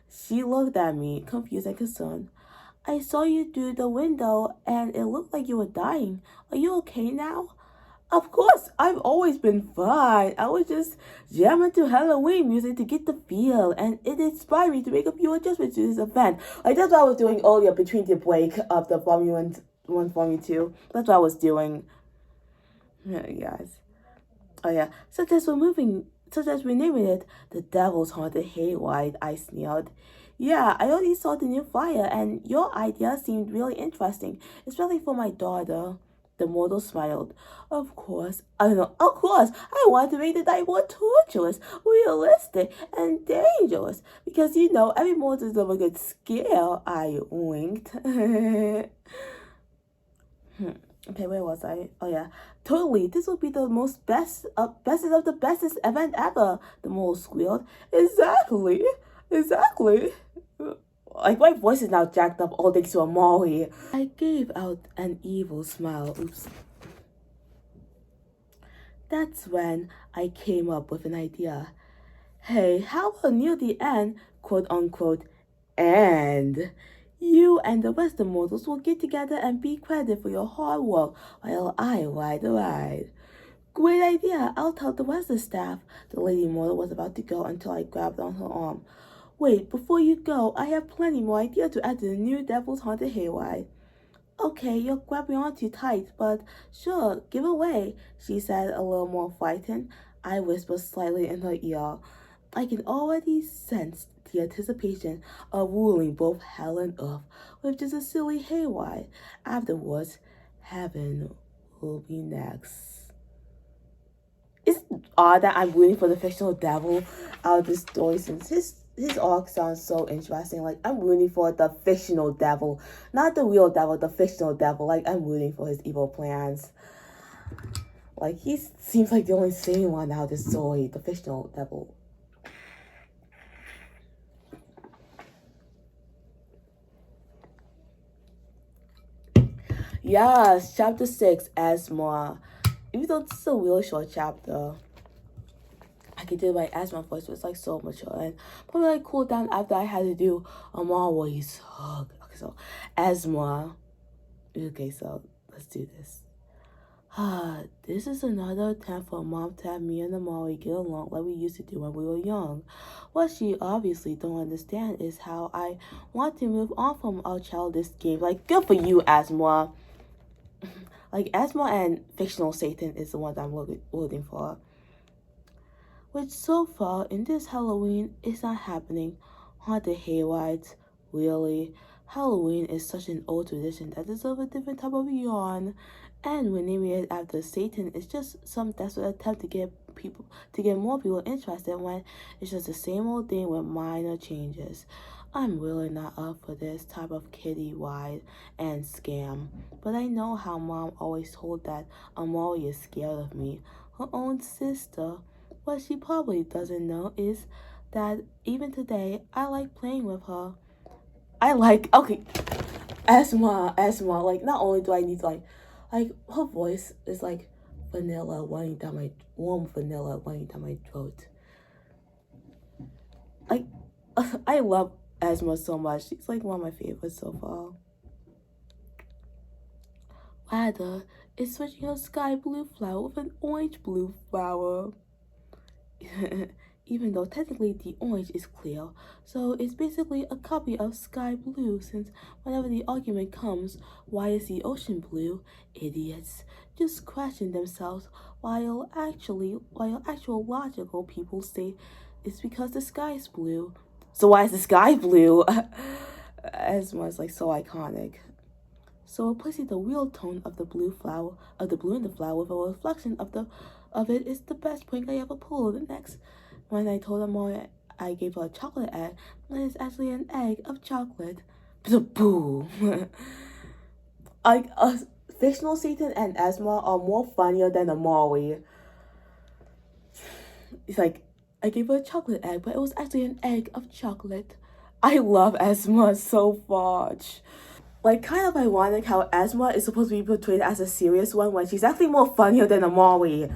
She looked at me, confused and concerned. I saw you through the window and it looked like you were dying. Are you okay now? Of course, I've always been fine. I was just jamming to Halloween music to get the feel, and it inspired me to make a few adjustments to this event. Like, that's what I was doing earlier between the break of the Formula 1, Formula 2. That's what I was doing. Yeah, yes. Oh yeah, such as we're naming it the Devil's Haunted Hayride, I sneered. Yeah, I already saw the new flyer, and your idea seemed really interesting, especially for my daughter. The model smiled. Of course, I don't know, of course, I want to make the night more torturous, realistic, and dangerous, because every model deserves a good scare, I winked. Okay, where was I? Oh yeah, totally. This will be the most bestest of the bestest event ever. The mole squealed. Exactly. Like my voice is now jacked up all thanks to Amari. I gave out an evil smile. Oops. That's when I came up with an idea. Hey, how about near the end, quote unquote, and you and the rest of the models will get together and be credited for your hard work while I ride the ride. Great idea. I'll tell the rest of the staff. The lady model was about to go until I grabbed on her arm. Wait, before you go, I have plenty more ideas to add to the new Devil's Haunted Hayride. Okay, you're grabbing on too tight, but sure, give away, she said, a little more frightened. I whispered slightly in her ear. I can already sense the anticipation of ruling both hell and earth with just a silly hayride. Afterwards, heaven will be next. It's odd that I'm rooting for the fictional devil out of this story since his arc sounds so interesting. Like, I'm rooting for the fictional devil, not the real devil, the fictional devil. Like, I'm rooting for his evil plans. Like, he seems like the only sane one out of this story, the fictional devil. Yes, chapter 6, Esmra. Even though this is a real short chapter, I could do my asthma voice was like so mature and probably like cool down after I had to do a voice hug. Okay, so asthma. Okay, so let's do this. This is another attempt for Mom to have me and Amari get along like we used to do when we were young. What she obviously don't understand is how I want to move on from our childish game. Like, good for you, Asthma. Like, Asthma and fictional Satan is the one that I'm rooting for. Which so far in this Halloween is not happening. Haunted hayrides, really. Halloween is such an old tradition that deserves a different type of yawn. And renaming it after Satan is just some desperate attempt to get more people interested when it's just the same old thing with minor changes. I'm really not up for this type of kiddie ride and scam, but I know how Mom always told that Amari is scared of me, her own sister. What she probably doesn't know is that even today I like playing with her. Asthma, like not only do I need to like her voice is like vanilla running down my warm vanilla running down my throat. Like I love Asthma so much. She's like one of my favorites so far. Rather, it's switching a sky blue flower with an orange blue flower. Even though technically the orange is clear, so it's basically a copy of sky blue since whenever the argument comes, why is the ocean blue? Idiots just scratching themselves while actual logical people say it's because the sky is blue. So why is the sky blue? Asthma is like so iconic. So replacing the real tone of the blue in the flower with a reflection of it is the best prank I ever pulled. Next, when I told Amore I gave her a chocolate egg, and it's actually an egg of chocolate. Boo. Like, fictional Satan and Asthma are more funnier than Amari. It's like, I gave her a chocolate egg, but it was actually an egg of chocolate. I love Asthma so much. Like, kind of ironic how Asthma is supposed to be portrayed as a serious one when she's actually more funnier than Amari.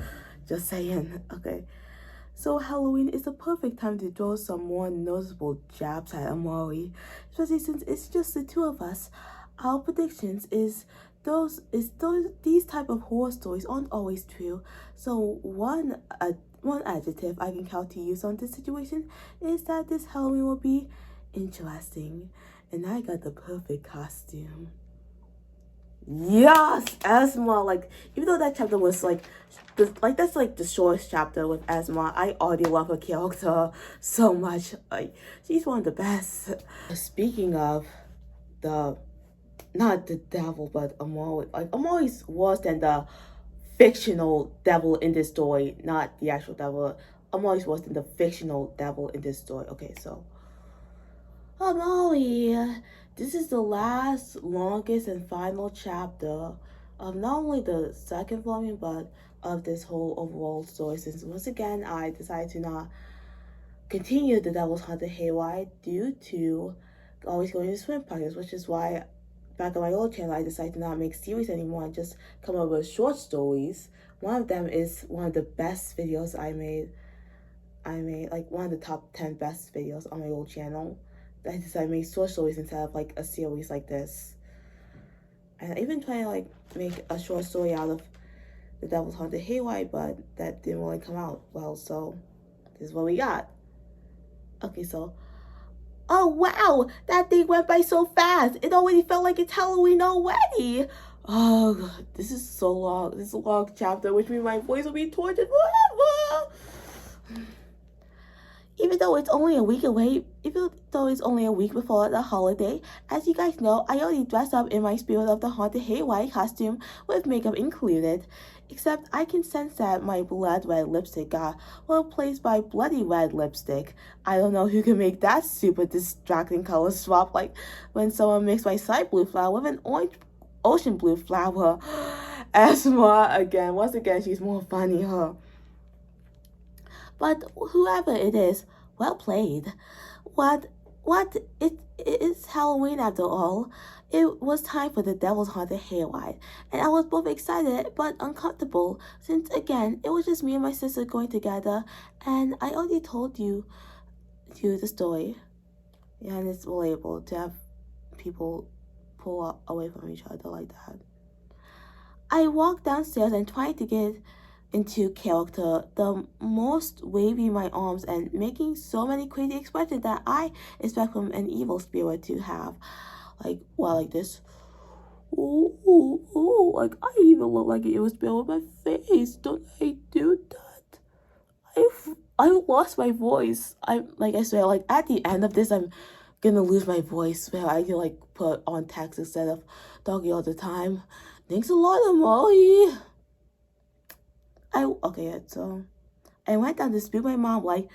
Just saying. Okay. So Halloween is the perfect time to throw some more noticeable jabs at Amari, especially since it's just the two of us. Our predictions is these type of horror stories aren't always true. So one adjective I can count to use on this situation is that this Halloween will be interesting, and I got the perfect costume. Yes, Esma. Like, even though that chapter was that's like the shortest chapter with Esma, I already love her character so much. Like, she's one of the best. Speaking of the, not the devil, but Amori. Like, Amori's worse than the fictional devil in this story, not the actual devil. Amori's worse than the fictional devil in this story. Okay, so Amori, this is the last, longest, and final chapter of not only the second volume, but of this whole overall story. Since once again, I decided to not continue the Devil's Haunted Hayride due to always going to swim practice, which is why back on my old channel I decided to not make series anymore and just come up with short stories. One of them is one of the best videos I made like one of the top 10 best videos on my old channel. I decided to make short stories instead of like a series like this. And I even tried to like make a short story out of the Devil's Haunted Hayride, but that didn't really come out well, so this is what we got. Okay, so oh wow, that thing went by so fast. It already felt like it's Halloween already. Oh god, this is so long. This is a long chapter, which means my voice will be tortured forever. Even though it's only a week before the holiday, as you guys know, I already dressed up in my Spirit of the Haunted Hayride costume with makeup included. Except I can sense that my blood red lipstick got replaced by bloody red lipstick. I don't know who can make that super distracting color swap, like when someone mixed my sky blue flower with an orange ocean blue flower. Esma again. Once again, she's more funny, huh? But whoever it is, well played. It's Halloween after all. It was time for the Devil's Haunted Hayride, and I was both excited but uncomfortable, since again, it was just me and my sister going together, and I already told you the story. Yeah, and it's relatable to have people pull away from each other like that. I walked downstairs and tried to get into character, the most waving my arms and making so many crazy expressions that I expect from an evil spirit to have. Like, well, like this. Ooh, ooh, ooh. Like, I even look like an evil spirit with my face. Don't I do that? I lost my voice. I swear, like, at the end of this, I'm gonna lose my voice where I can, like, put on text instead of talking all the time. Thanks a lot, Molly. So I went down to speak to my mom, like,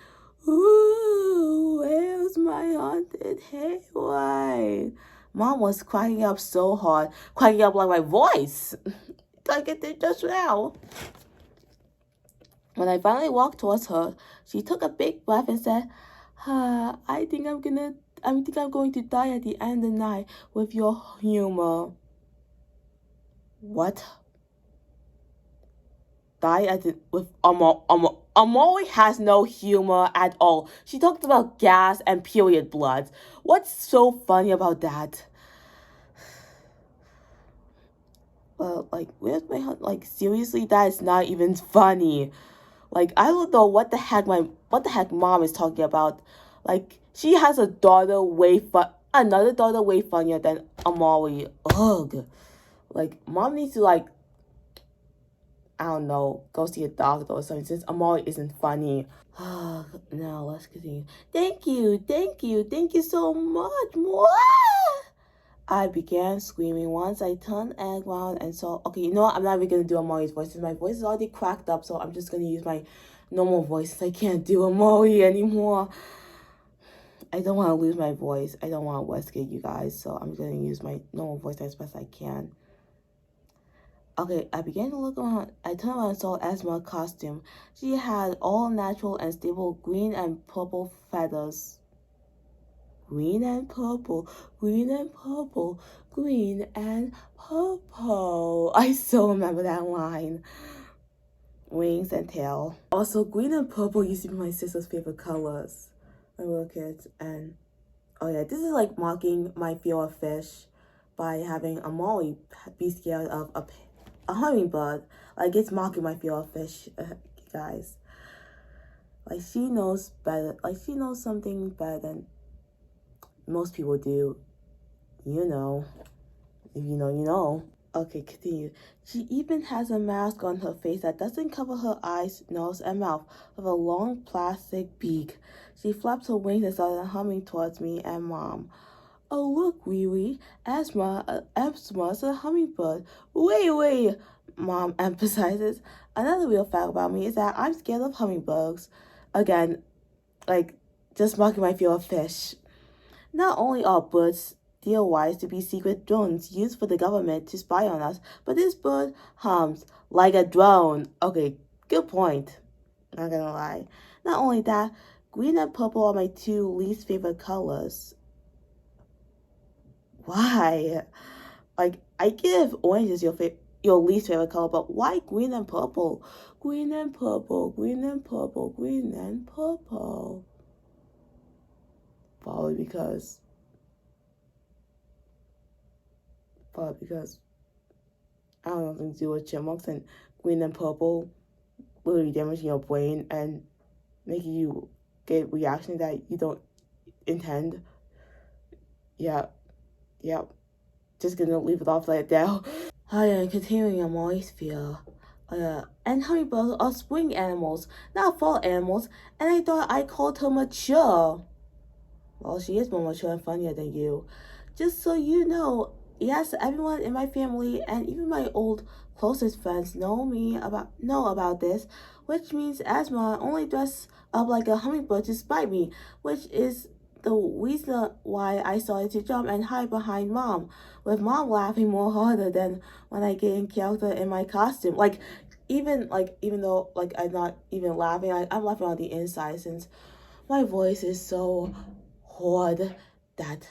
ooh, where's my haunted hayride? Mom was cracking up so hard, cracking up like my voice, like it did just now. When I finally walked towards her, she took a big breath and said, I think I'm going to die at the end of the night with your humor. What? Amori has no humor at all. She talked about gas and period blood. What's so funny about that? Well, like, where's my husband? Like, seriously, that is not even funny. Like, I don't know what the heck mom is talking about. Like, she has another daughter way funnier than Amori. Ugh. Like, mom needs to, like, I don't know, go see a doctor or something, since Amori isn't funny. Now, let's continue. Thank you so much. More. I began screaming once I turned around and saw, okay, you know what, I'm not even gonna do Amori's voice, since my voice is already cracked up, so I'm just gonna use my normal voice, since I can't do Amori anymore. I don't want to lose my voice. I don't want to risk it, you guys, so I'm gonna use my normal voice as best I can. Okay, I began to look around. I turned around and saw Esma's costume. She had all natural and stable green and purple feathers. Green and purple, green and purple, green and purple. I still remember that line. Wings and tail. Also, green and purple used to be my sister's favorite colors when we were kids. And, oh yeah, this is like mocking my fear of fish. by having Amali be scared of a hummingbird. Like, it's mocking my fear of fish, guys. Like, she knows better. Like, she knows something better than most people do. You know. If you know, you know. Okay, continue. She even has a mask on her face that doesn't cover her eyes, nose, and mouth with a long plastic beak. She flaps her wings and started humming towards me and Mom. Oh, look, Wee Wee. Esma's a hummingbird. Wait, Mom emphasizes. Another real fact about me is that I'm scared of hummingbirds. Again, like, just mocking my fear of fish. Not only are birds theorized to be secret drones used for the government to spy on us, but this bird hums like a drone. Okay, good point. Not gonna lie. Not only that, green and purple are my two least favorite colors. Why? Like, I give orange is your least favorite color, but why green and purple? Green and purple, green and purple, green and purple. Probably because I don't know, something to do with chipmunks, and green and purple literally damaging your brain and making you get reactions that you don't intend. Yeah. Just gonna leave it off like that. Continuing on Molly's fear. And hummingbirds are spring animals, not fall animals, and I thought I called her mature. Well, she is more mature and funnier than you. Just so you know, yes, everyone in my family and even my old closest friends know about this, which means Asma only dressed up like a hummingbird to spite me, which is the reason why I started to jump and hide behind Mom, with Mom laughing more harder than when I get in character in my costume. Even though I'm not even laughing, I'm laughing on the inside since my voice is so hard that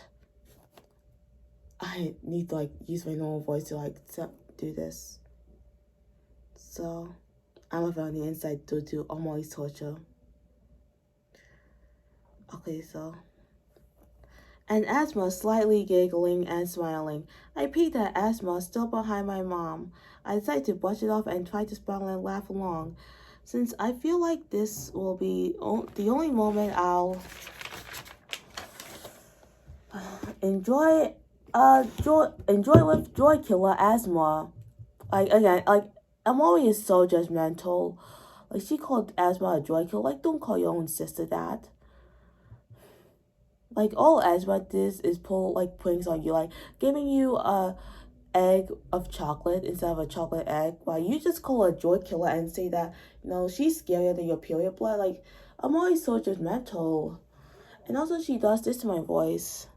I need to use my normal voice to do this. So I'm laughing on the inside due to Amalie's torture. Okay, so. And Asma slightly giggling and smiling. I peeked at Asma still behind my mom. I decided to brush it off and try to smile and laugh along, since I feel like this will be the only moment I'll enjoy with Joy Killer Asma. Amori is so judgmental. Like, she called Asma a joy killer. Like, don't call your own sister that. Like, all Asma does is pull pranks on you, like giving you a egg of chocolate instead of a chocolate egg. While you just call her a joy killer and say that she's scarier than your period blood. Like, Amori's so judgmental. And also, she does this to my voice.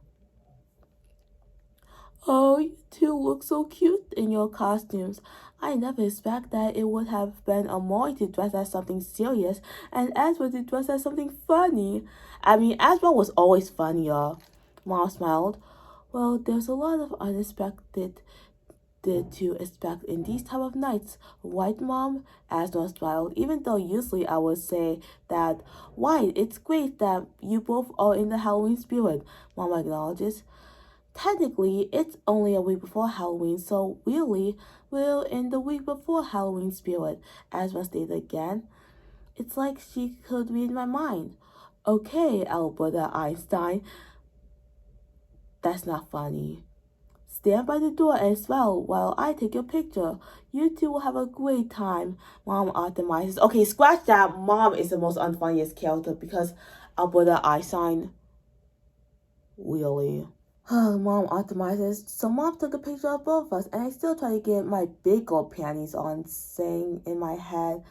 Oh, you two look so cute in your costumes. I never expect that it would have been Amori to dress as something serious and Asma to dress as something funny. I mean, Asma was always funnier. Mom smiled. Well, there's a lot of unexpected to expect in these type of nights, right, Mom? Asma smiled, even though usually I would say that, right, it's great that you both are in the Halloween spirit, Mom acknowledges. Technically, it's only a week before Halloween, so really, we're in the week before Halloween spirit, Asma stated again. It's like she could read my mind. Okay, Alberta Einstein. That's not funny. Stand by the door and smile while I take your picture. You two will have a great time, Mom optimizes. Okay, scratch that. Mom is the most unfunniest character because Alberta Einstein. Really? Mom optimizes. So Mom took a picture of both of us, and I still try to get my big gold panties on, saying in my head,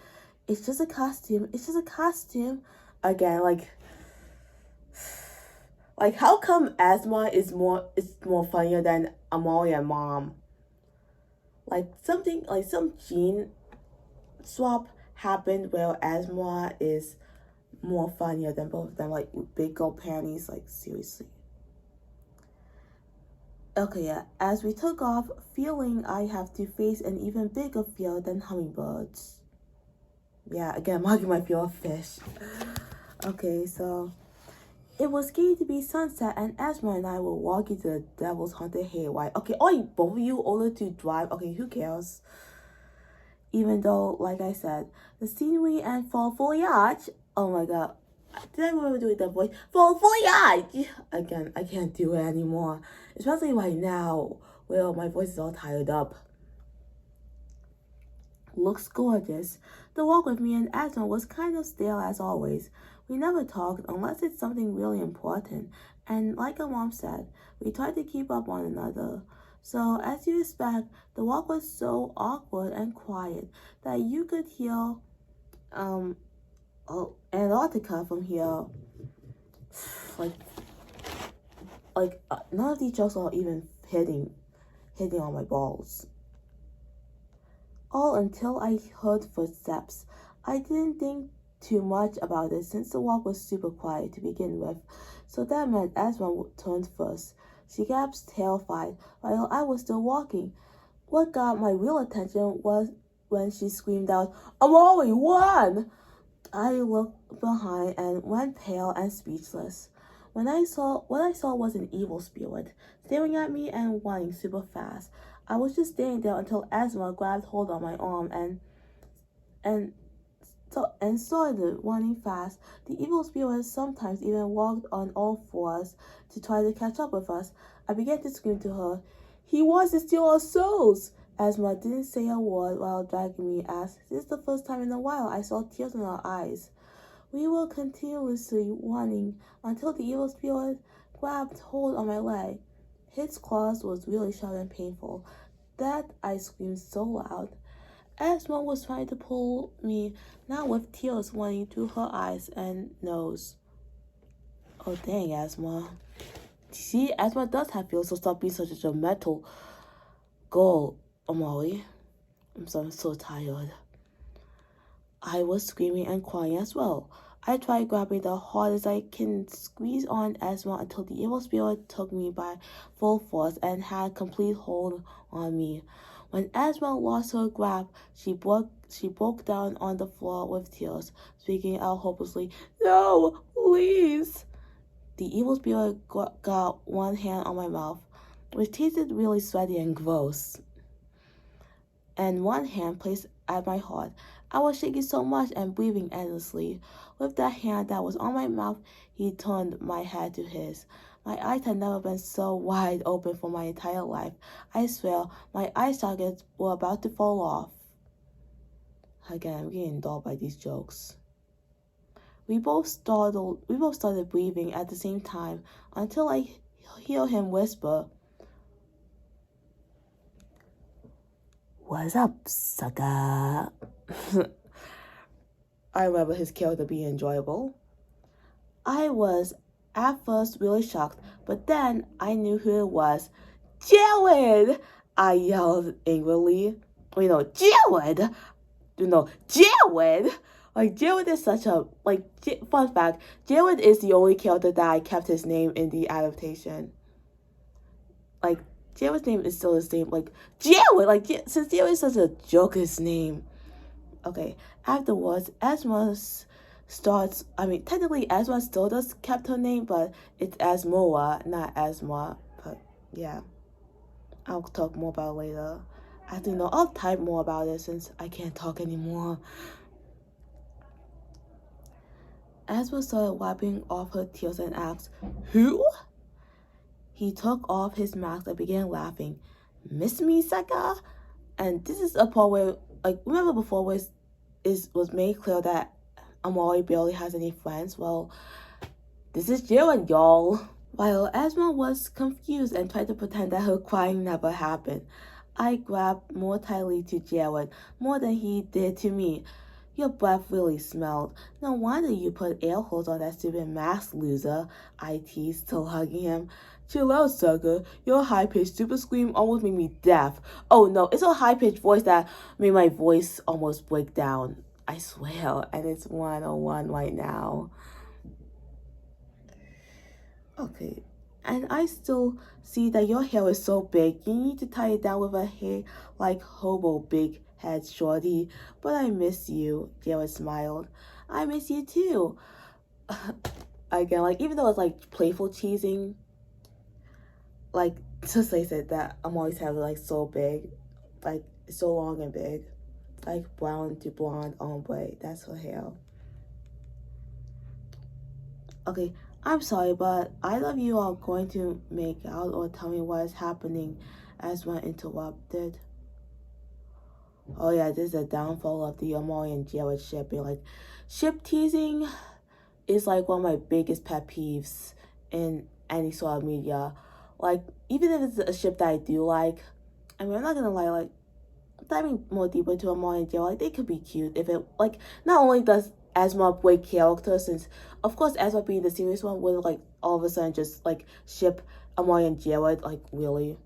it's just a costume. It's just a costume. Again, how come Asma is more funnier than Amali and Mom? Some gene swap happened where Asma is more funnier than both of them. Like, big gold panties. Like, seriously. Okay, yeah. As we took off, feeling I have to face an even bigger fear than hummingbirds. Yeah, again, mocking my fear of fish. Okay, so It was getting to be sunset, and Esma and I were walking to the Devil's Haunted Hayride. Okay, all you, both of you older to drive. Okay, who cares? Even though, like I said, the scenery and fall foliage. Oh my god, did I remember doing that voice? Fall foliage. Again, I can't do it anymore, especially right now, where my voice is all tired up. Looks gorgeous. The walk with me and Asma was kind of stale as always. We never talked unless it's something really important, and like our mom said, we tried to keep up one another. So, as you expect, the walk was so awkward and quiet that you could hear Antarctica from here. Like none of these jokes are even hitting on my balls. All until I heard footsteps. I didn't think too much about it since the walk was super quiet to begin with, so that meant Asma turned first. She gasped terrified while I was still walking. What got my real attention was when she screamed out, "I'm only one!" I looked behind and went pale and speechless. What I saw was an evil spirit, staring at me and running super fast. I was just standing there until Asma grabbed hold of my arm and started running fast. The evil spirit sometimes even walked on all fours to try to catch up with us. I began to scream to her, "He wants to steal our souls!" Asma didn't say a word while dragging me as this is the first time in a while I saw tears in her eyes. We were continuously running until the evil spirit grabbed hold of my leg. His claws was really sharp and painful. That I screamed so loud. Asma was trying to pull me, now with tears running through her eyes and nose. Oh dang, Asma. See, Asma does have feelings, so stop being such a judgmental girl, Amali. I'm so tired. I was screaming and crying as well. I tried grabbing the hard as I can squeeze on Asma until the evil spirit took me by full force and had complete hold on me. When Asma lost her grab, she broke down on the floor with tears, speaking out hopelessly, "No, please!" The evil spirit got one hand on my mouth, which tasted really sweaty and gross, and one hand placed at my heart. I was shaking so much and breathing endlessly. With that hand that was on my mouth, he turned my head to his. My eyes had never been so wide open for my entire life. I swear, my eye sockets were about to fall off. Again, I'm getting dulled by these jokes. We both started breathing at the same time until I hear him whisper, "What's up, sucker?" I remember his character being enjoyable. I was at first really shocked, but then I knew who it was. "Jared!" I yelled angrily. Jared! Jared! Like, Jared is such a, fun fact, Jared is the only character that I kept his name in the adaptation. Like, Jared's name is still the same. Like, Jared! Since Jared is such a joker's name. Okay, afterwards, technically Asma still does kept her name, but it's Asmoa, not Asma. But, yeah. I'll talk more about it later. Actually, no, I'll type more about it since I can't talk anymore. Asma started wiping off her tears and asked, "Who?" He took off his mask and began laughing. "Miss me, sucker?" And this is a part where, remember before where it was made clear that Amari barely has any friends? Well, this is Jared, y'all. While Asma was confused and tried to pretend that her crying never happened, I grabbed more tightly to Jared, more than he did to me. "Your breath really smelled. No wonder you put air holes on that stupid mask, loser," I teased, still hugging him. "Chill out, sucker. Your high-pitched super scream almost made me deaf." Oh no, it's a high-pitched voice that made my voice almost break down. I swear, and it's 101 right now. Okay, and I still see that your hair is so big. You need to tie it down with a hair like hobo big head, shorty. But I miss you, Jared smiled. "I miss you too." again, like, even though it's like playful teasing, like, just like I said, that I'm always having like so big, like so long and big, like brown to blonde ombre. That's her hair. Okay, I'm sorry, but either of you are going to make out or tell me what is happening, as one interrupted. Oh yeah, this is a downfall of the Amari and Jared shipping. Like, ship teasing is like one of my biggest pet peeves in any sort of media. Like, even if it's a ship that I do like, I mean, I'm not gonna lie, like, diving more deeper to Amari and Jared, like, they could be cute if it, like, not only does Esmra break character, since, of course, Esmra being the serious one would, like, all of a sudden just, like, ship Amari and Jared, like, really.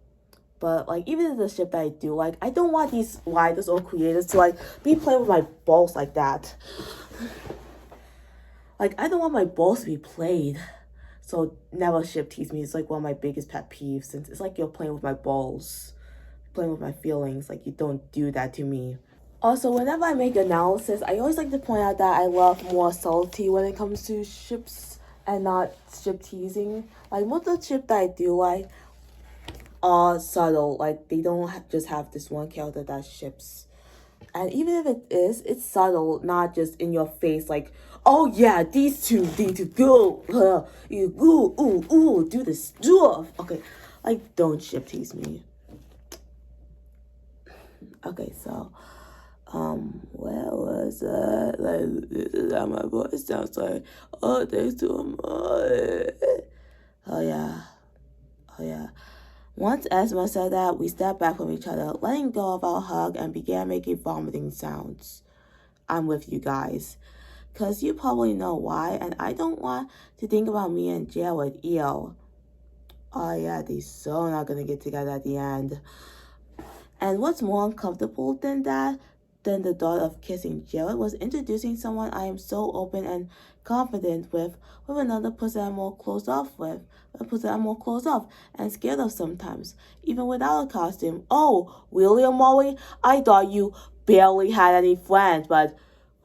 But, like, even in the ship that I do, like, I don't want these writers or creators to, like, be playing with my balls like that. Like, I don't want my balls to be played. So, never ship tease me. It's, like, one of my biggest pet peeves, since it's like you're playing with my balls. Playing with my feelings. Like, you don't do that to me. Also, whenever I make analysis, I always like to point out that I love more subtlety when it comes to ships and not ship teasing. Like, most of the ship that I do like are subtle. Like, they don't just have this one character that ships. And even if it is, it's subtle, not just in your face. Like, oh yeah, these two need to go. You do this stuff. Okay, like, don't ship tease me. Okay, so, where was it? Like, this is how my voice sounds like. Oh, thanks to Amari. Oh yeah. Once Esma said that, we stepped back from each other, letting go of our hug, and began making vomiting sounds. I'm with you guys. Because you probably know why, and I don't want to think about me and Jared, ew. Oh yeah, they so not gonna get together at the end. And what's more uncomfortable than that, than the thought of kissing Jared, was introducing someone I am so open and confident with another person I'm more closed off with, a person I'm more closed off and scared of sometimes, even without a costume. Oh, William Molly, I thought you barely had any friends, but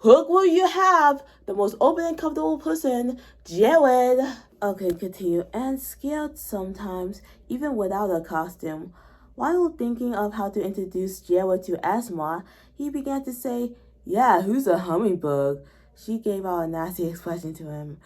look what you have, the most open and comfortable person, Jared. Okay, continue. And scared sometimes, even without a costume. While thinking of how to introduce Jared to Esma, he began to say, yeah, who's a hummingbird? She gave out a nasty expression to him.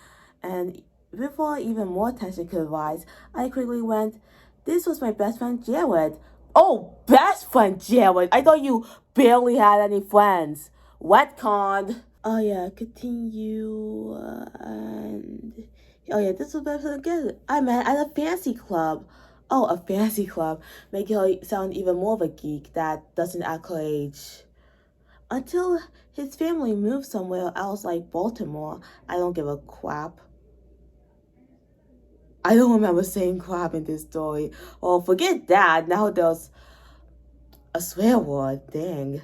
And before even more tension could arise, I quickly went, this was my best friend Jared. Oh, best friend Jared! I thought you barely had any friends. Retconned. Oh yeah, continue, and... Oh yeah, this was best friend again. I met at a fancy club. Oh, a fancy club. Making her sound even more of a geek that doesn't act her age. Until his family moved somewhere else like Baltimore. I don't give a crap. I don't remember saying crap in this story. Oh, forget that. Now there's a swear word. Dang.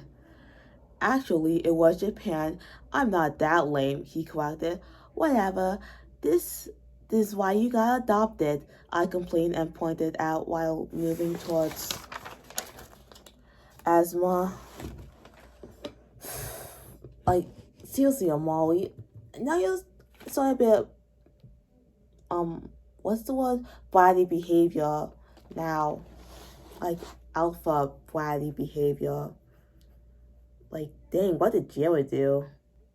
Actually, it was Japan. I'm not that lame, he corrected. Whatever. This is why you got adopted, I complained and pointed out while moving towards Asma. Like, seriously, Amali. Now you're starting a bit, what's the word? Bratty behavior now. Like, alpha bratty behavior. Like, dang, what did Jared do?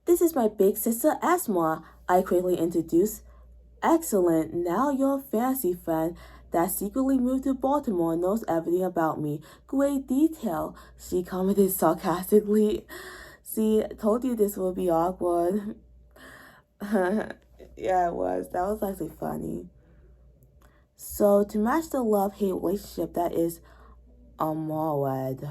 This is my big sister Asma, I quickly introduced. Excellent, now your fancy friend that secretly moved to Baltimore knows everything about me. Great detail, she commented sarcastically. See, told you this would be awkward. Yeah, it was. That was actually funny. So, to match the love-hate relationship that is Amawed.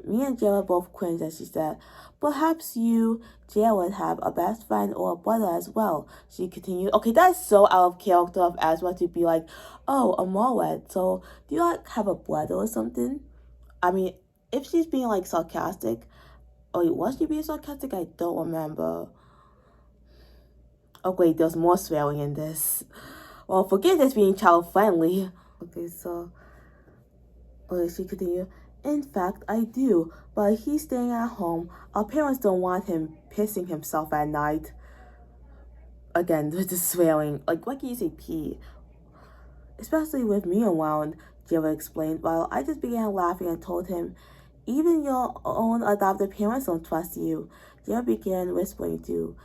Me and Jared both cringed as she said, perhaps you, Jared, have a best friend or a brother as well. She continued. Okay, that's so out of character of Asma to be like, oh, a Moed. So, do you like have a brother or something? I mean, if she's being like sarcastic. Oh, wait, was she being sarcastic? I don't remember. Oh, wait, there's more swearing in this. Well, forget this being child friendly. Okay, so. Okay, she continued. In fact, I do, but he's staying at home. Our parents don't want him pissing himself at night. again, with the swearing. Like, why can't you say P? Especially with me around, Jared explained, while I just began laughing and told him, even your own adopted parents don't trust you. Jared began whispering to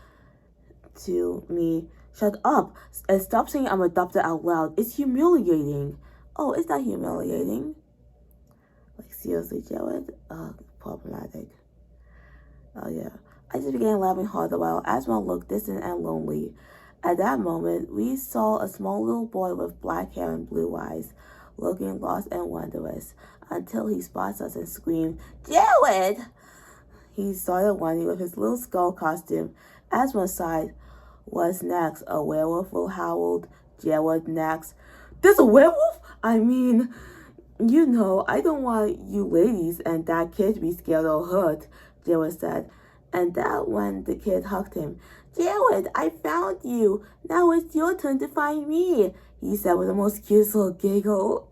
me, shut up and stop saying I'm adopted out loud. It's humiliating. Oh, is that humiliating? Like, seriously, Jared? Problematic. Oh, yeah. I just began laughing harder while Asma looked distant and lonely. At that moment, we saw a small little boy with black hair and blue eyes, looking lost and wondrous, until he spots us and screamed, Jared! He started running with his little skull costume. Asma sighed. What's next? A werewolf will howled. Jared next. There's a werewolf? I mean, you know, I don't want you ladies and that kid to be scared or hurt, Jared said. And that when the kid hugged him. Jared, I found you. Now it's your turn to find me, he said with the most cute little giggle.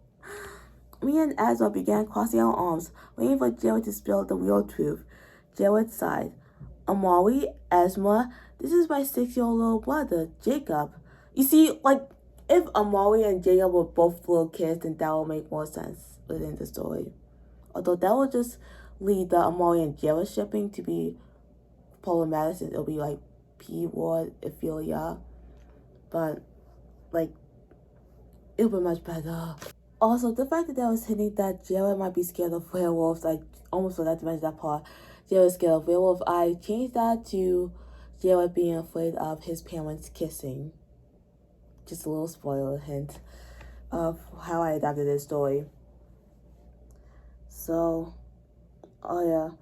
Me and Asma began crossing our arms, waiting for Jared to spill the real truth. Jared sighed. Amari, Asma, this is my 6-year-old little brother, Jacob. You see, like, if Amari and Jacob were both little kids, then that would make more sense within the story. Although that would just lead the Amari and Jared shipping to be problematic, since it'll be like P-word, Ophelia. But, like, it'll be much better. Also, the fact that I was hinting that Jared might be scared of werewolves, I almost forgot to mention that part. Jared was scared of werewolves. I changed that to Jared being afraid of his parents kissing. Just a little spoiler hint of how I adapted this story. So, oh yeah.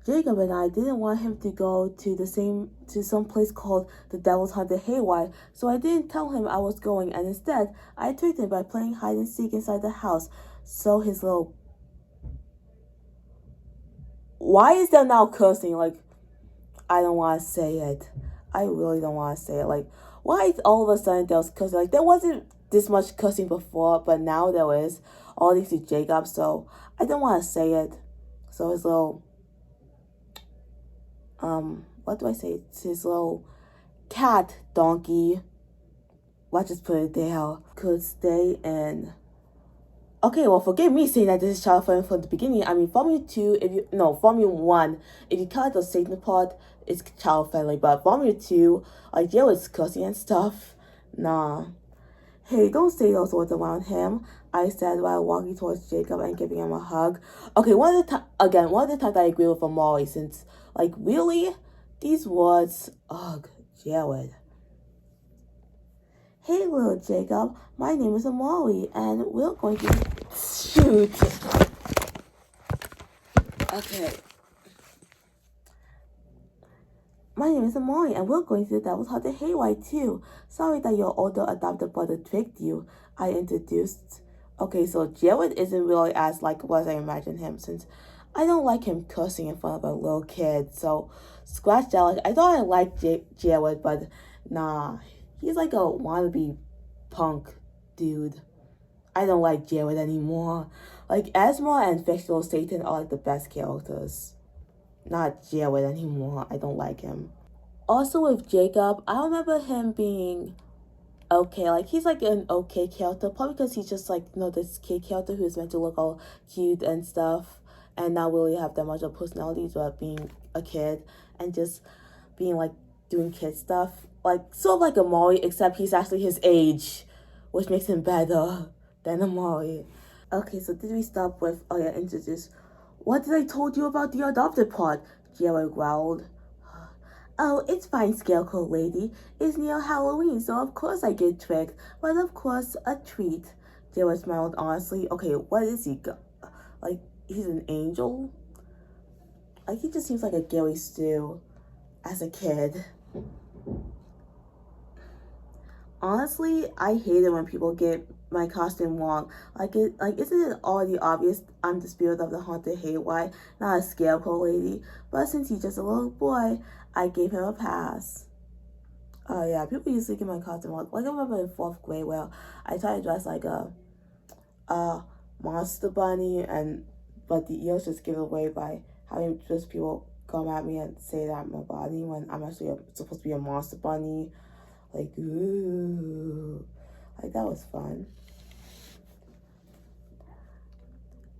Jacob and I didn't want him to go to some place called the Devil's Haunted Haywire, so I didn't tell him I was going, and instead I tricked him by playing hide and seek inside the house. So his little... Why is there now cursing? Like, I don't want to say it. I really don't want to say it. Like, why is all of a sudden there was cursing? Like, there wasn't this much cursing before, but now there is. All these to Jacob, so I don't want to say it. So his little... what do I say? It's his little cat donkey. Let's just put it there. Could stay in. Okay, well, forgive me saying that this is child friendly from the beginning. I mean, Formula 2, Formula 1, if you cut the Satan part, it's child friendly. But Formula 2, like, yeah, it's cussing and stuff. Nah. Hey, don't say those words around him, I said while walking towards Jacob and giving him a hug. Okay, one of the times I agree with Amari, since, like, really? These words, ugh, Jared. Hey, little Jacob, my name is Amari, and we're going to... Shoot. Okay. My name is Amari, and we're going to the Devil's Haunted Haywire, too. Sorry that your older adopted brother tricked you, I introduced. Okay, so Jared isn't really as likable as I imagined him, since I don't like him cursing in front of a little kid. So, scratch that. Like, I thought I liked Jared, but nah. He's like a wannabe punk dude. I don't like Jared anymore. Like, Esmra and fictional Satan are like the best characters. Not Jared anymore. I don't like him. Also with Jacob, I remember him being okay. Like, he's like an okay character. Probably because he's just like, this kid character who's meant to look all cute and stuff. And not really have that much of personality, but being a kid. And just being like, doing kid stuff. Like, sort of like Amari, except he's actually his age. Which makes him better than Amari. Okay, so did we stop with, introduce. What did I told you about the adopted part? Jared growled. Oh, it's fine, Scarecrow Lady. It's near Halloween, so of course I get tricked. But of course, a treat. Jared smiled honestly. Okay, what is he? Like, he's an angel? Like, he just seems like a Gary Stu as a kid. Honestly, I hate it when people get my costume wrong. Isn't it already obvious I'm the spirit of the haunted haywire, not a scarecrow lady? But since he's just a little boy, I gave him a pass. Oh yeah, people usually get my costume wrong. Like, I remember in 4th grade where I tried to dress like a monster bunny, but the ears just give it away by having just people come at me and say that I'm a bunny when I'm actually supposed to be a monster bunny. Like, ooh. Like, that was fun.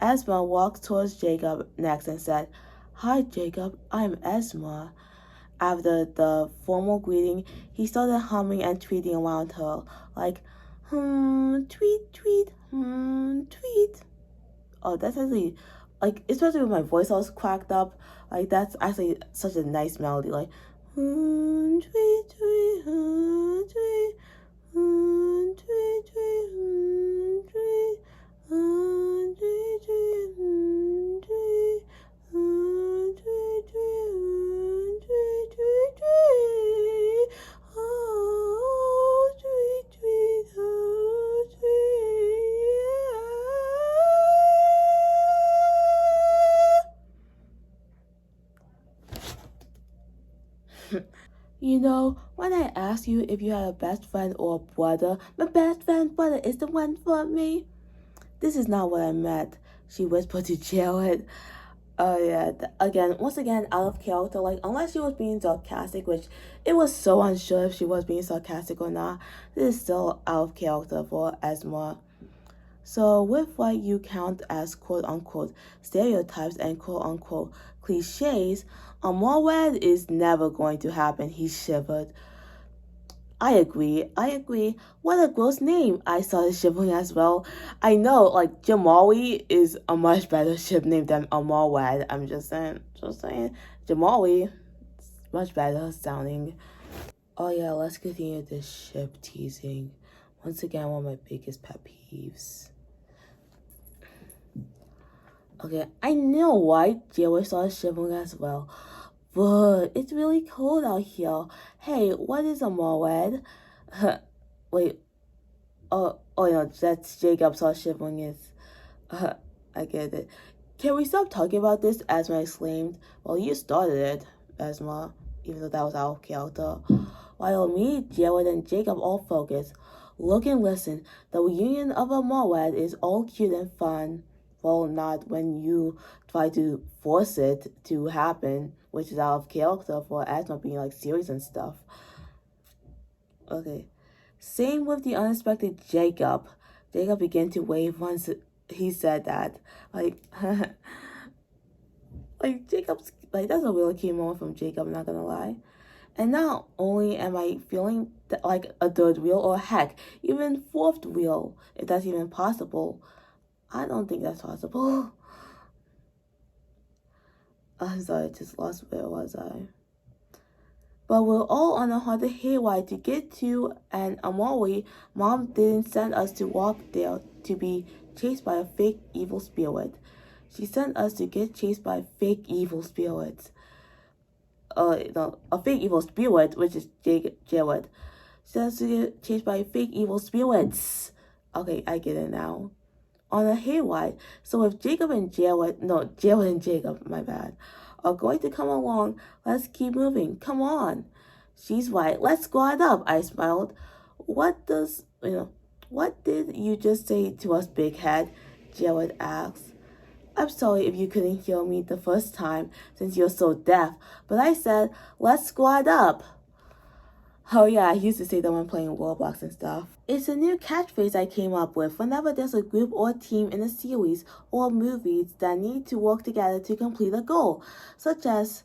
Esma walked towards Jacob next and said, "Hi, Jacob, I'm Esma." After the formal greeting, he started humming and tweeting around her, like, tweet, tweet, tweet. Oh, that's actually, like, especially with my voice all cracked up, like, that's actually such a nice melody, like, tweet, tweet, tweet, tweet, tweet, tweet, tweet, You know, when I asked you if you had a best friend or a brother, my best friend brother is the one for me. This is not what I meant, she whispered to Jared. Oh yeah, once again, out of character, like, unless she was being sarcastic, which it was so unsure if she was being sarcastic or not, this is still out of character for Esma. So with what you count as quote-unquote stereotypes and quote-unquote cliches, a Morwed is never going to happen, he shivered. I agree. What a gross name. I started shivering as well. I know, like, Jamali is a much better ship name than Amalwad. I'm just saying. Jamali, much better sounding. Oh yeah, let's continue this ship teasing. Once again, one of my biggest pet peeves. Okay, I know why Jawa started shivering as well. But it's really cold out here. Hey, what is a Morwed? Wait, oh no, that's Jacob saw shivering is. I get it. Can we stop talking about this? Asma exclaimed. Well, you started it, Asma, even though that was out of character. While me, Jared, and Jacob all focus. Look and listen. The reunion of a Moed is all cute and fun. Well, not when you try to force it to happen, which is out of character for Asma being like serious and stuff. Okay. Same with the unexpected Jacob. Jacob began to wave once he said that. Like, like Jacob's, like, that's a really cute moment from Jacob, I'm not gonna lie. And not only am I feeling like a third wheel, or heck, even fourth wheel, if that's even possible. I don't think that's possible. I'm sorry, I just lost where was I? But we're all on a haunted hayride to get to an Amori. Mom didn't send us to walk there to be chased by a fake evil spirit. She sent us to get chased by fake evil spirits. No, a fake evil spirit, which is Jared. She sent us to get chased by fake evil spirits. Okay, I get it now. On a hayride. So if Jared and Jacob, my bad, are going to come along, let's keep moving. Come on. She's right. Let's squad up, I smiled. What did you just say to us, big head? Jared asked. I'm sorry if you couldn't hear me the first time since you're so deaf, but I said, let's squad up. Oh yeah, I used to say that when playing Roblox and stuff. It's a new catchphrase I came up with whenever there's a group or team in a series or movies that need to work together to complete a goal, such as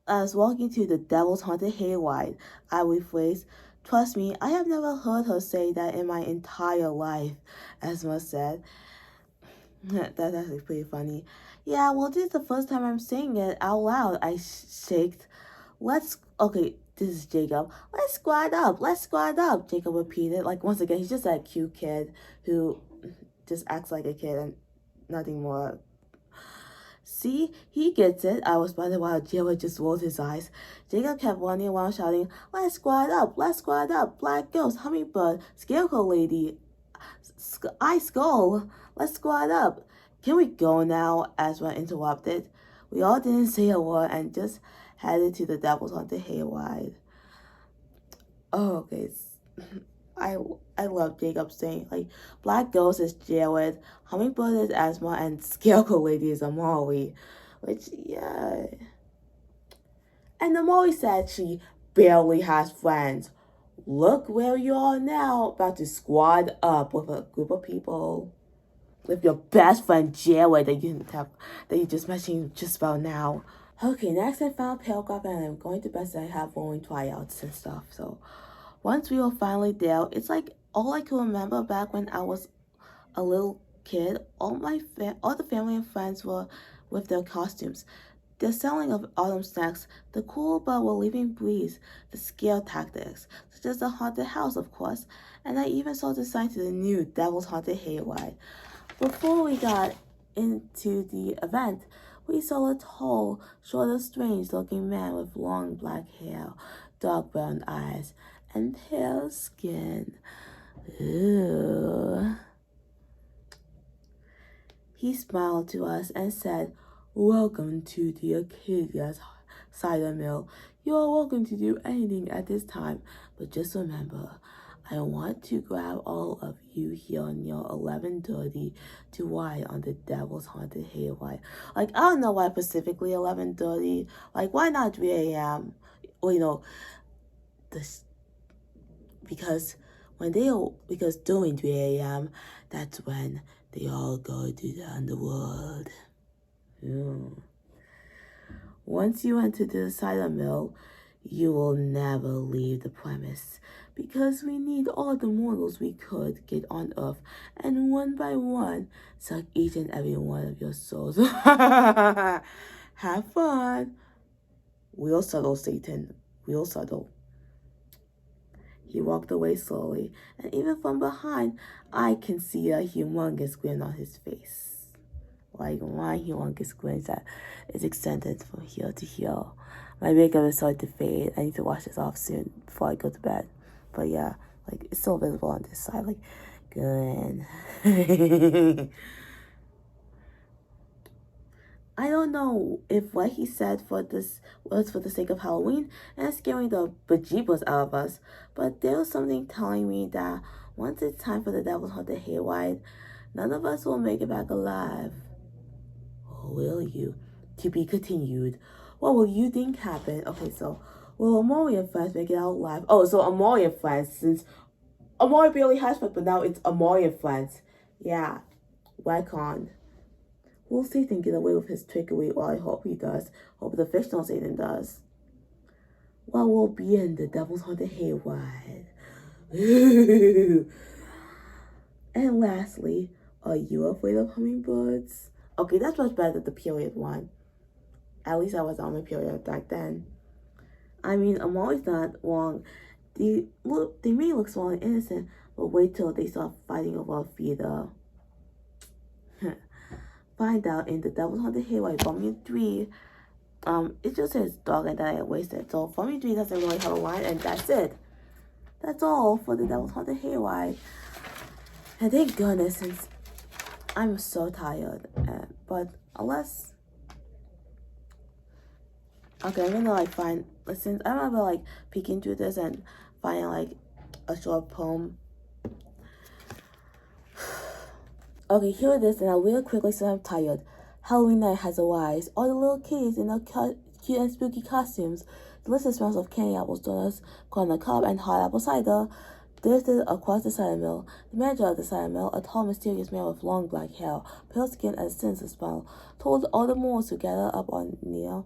walking to the Devil's Haunted Hayride. I rephrase, trust me, I have never heard her say that in my entire life, Esma said. That's actually pretty funny. Yeah, well, this is the first time I'm saying it out loud, I shaked. Okay, this is Jacob. Let's squad up, Jacob repeated. Like, once again, he's just that cute kid who just acts like a kid and nothing more. See, he gets it, I responded while Jared just rolled his eyes. Jacob kept running around shouting, let's squad up, Black Ghost, Hummingbird, Scarecrow Lady, Ice Skull, let's squad up. Can we go now? Asma interrupted. We all didn't say a word and just headed to the Devil's Haunted Hayride. Oh, okay. I love Jacob saying, like, Black Ghost is Jared, Hummingbird is Asma, and Scarecrow Lady is Amari. Which, yeah. And Amari said she barely has friends. Look where you are now, about to squad up with a group of people. With your best friend Jared that you just mentioned just about now. Okay, next and final paragraph, and I'm going to best I have rolling tryouts and stuff. So once we were finally there, it's like all I can remember back when I was a little kid. All the family and friends were with their costumes. The selling of autumn snacks, the cool but relieving breeze, the scare tactics, such as the haunted house, of course, and I even saw the sign to the new Devil's Haunted Hayride. Before we got into the event, we saw a tall, short, strange-looking man with long black hair, dark brown eyes, and pale skin. Ooh. He smiled to us and said, "Welcome to the Acadia's cider mill. You are welcome to do anything at this time, but just remember, I want to grab all of you here near 11:30 to ride on the Devil's Haunted Hayride." Like, I don't know why specifically 11:30. Like, why not 3 a.m.? Or, this, because because during 3 a.m., that's when they all go to the underworld. Once you enter the cider mill, you will never leave the premise, because we need all the mortals we could get on Earth, and one by one, suck each and every one of your souls. Have fun. We'll settle, Satan. We'll settle. He walked away slowly, and even from behind, I can see a humongous grin on his face. Like, my humongous grin that is extended from here to here. My makeup is starting to fade. I need to wash this off soon before I go to bed. But yeah, like, it's still visible on this side. Like, good. I don't know if what he said for this was for the sake of Halloween and scaring the bejeebers out of us, but there was something telling me that once it's time for the Devil's Haunted Hayride, none of us will make it back alive. Or will you? To be continued. What will you think happened? Okay, so will Amori and friends make it out alive? Oh, so Amori and friends, since Amori barely has friends, but now it's Amori and friends. Yeah, whack on. Will Satan get away with his trickery? Well, I hope he does. Hope the fictional Satan does. What will be in the Devil's Haunted Hayride? And lastly, are you afraid of hummingbirds? Okay, that's much better than the period one. At least I was on my period back then. I mean, I'm always not wrong. They may look small and innocent, but wait till they start fighting over a feeder. Find out in the Devil's Haunted Hayride Volume 3. It just says dog and that I wasted. So Volume 3 doesn't really have a line, and that's it. That's all for the Devil's Haunted Hayride. And thank goodness, since I'm so tired. But unless, okay, I'm gonna like find, since I remember like peeking through this and finding like a short poem. Okay, here it is, and I'll read it quickly since I'm tired. Halloween night has arrived. All the little kitties in their cute and spooky costumes. Delicious smells of candy apples, donuts, corn on the cob, and hot apple cider drifted across the cider mill. The manager of the cider mill, a tall, mysterious man with long black hair, pale skin, and a sinister smile, told all the mortals to gather up on near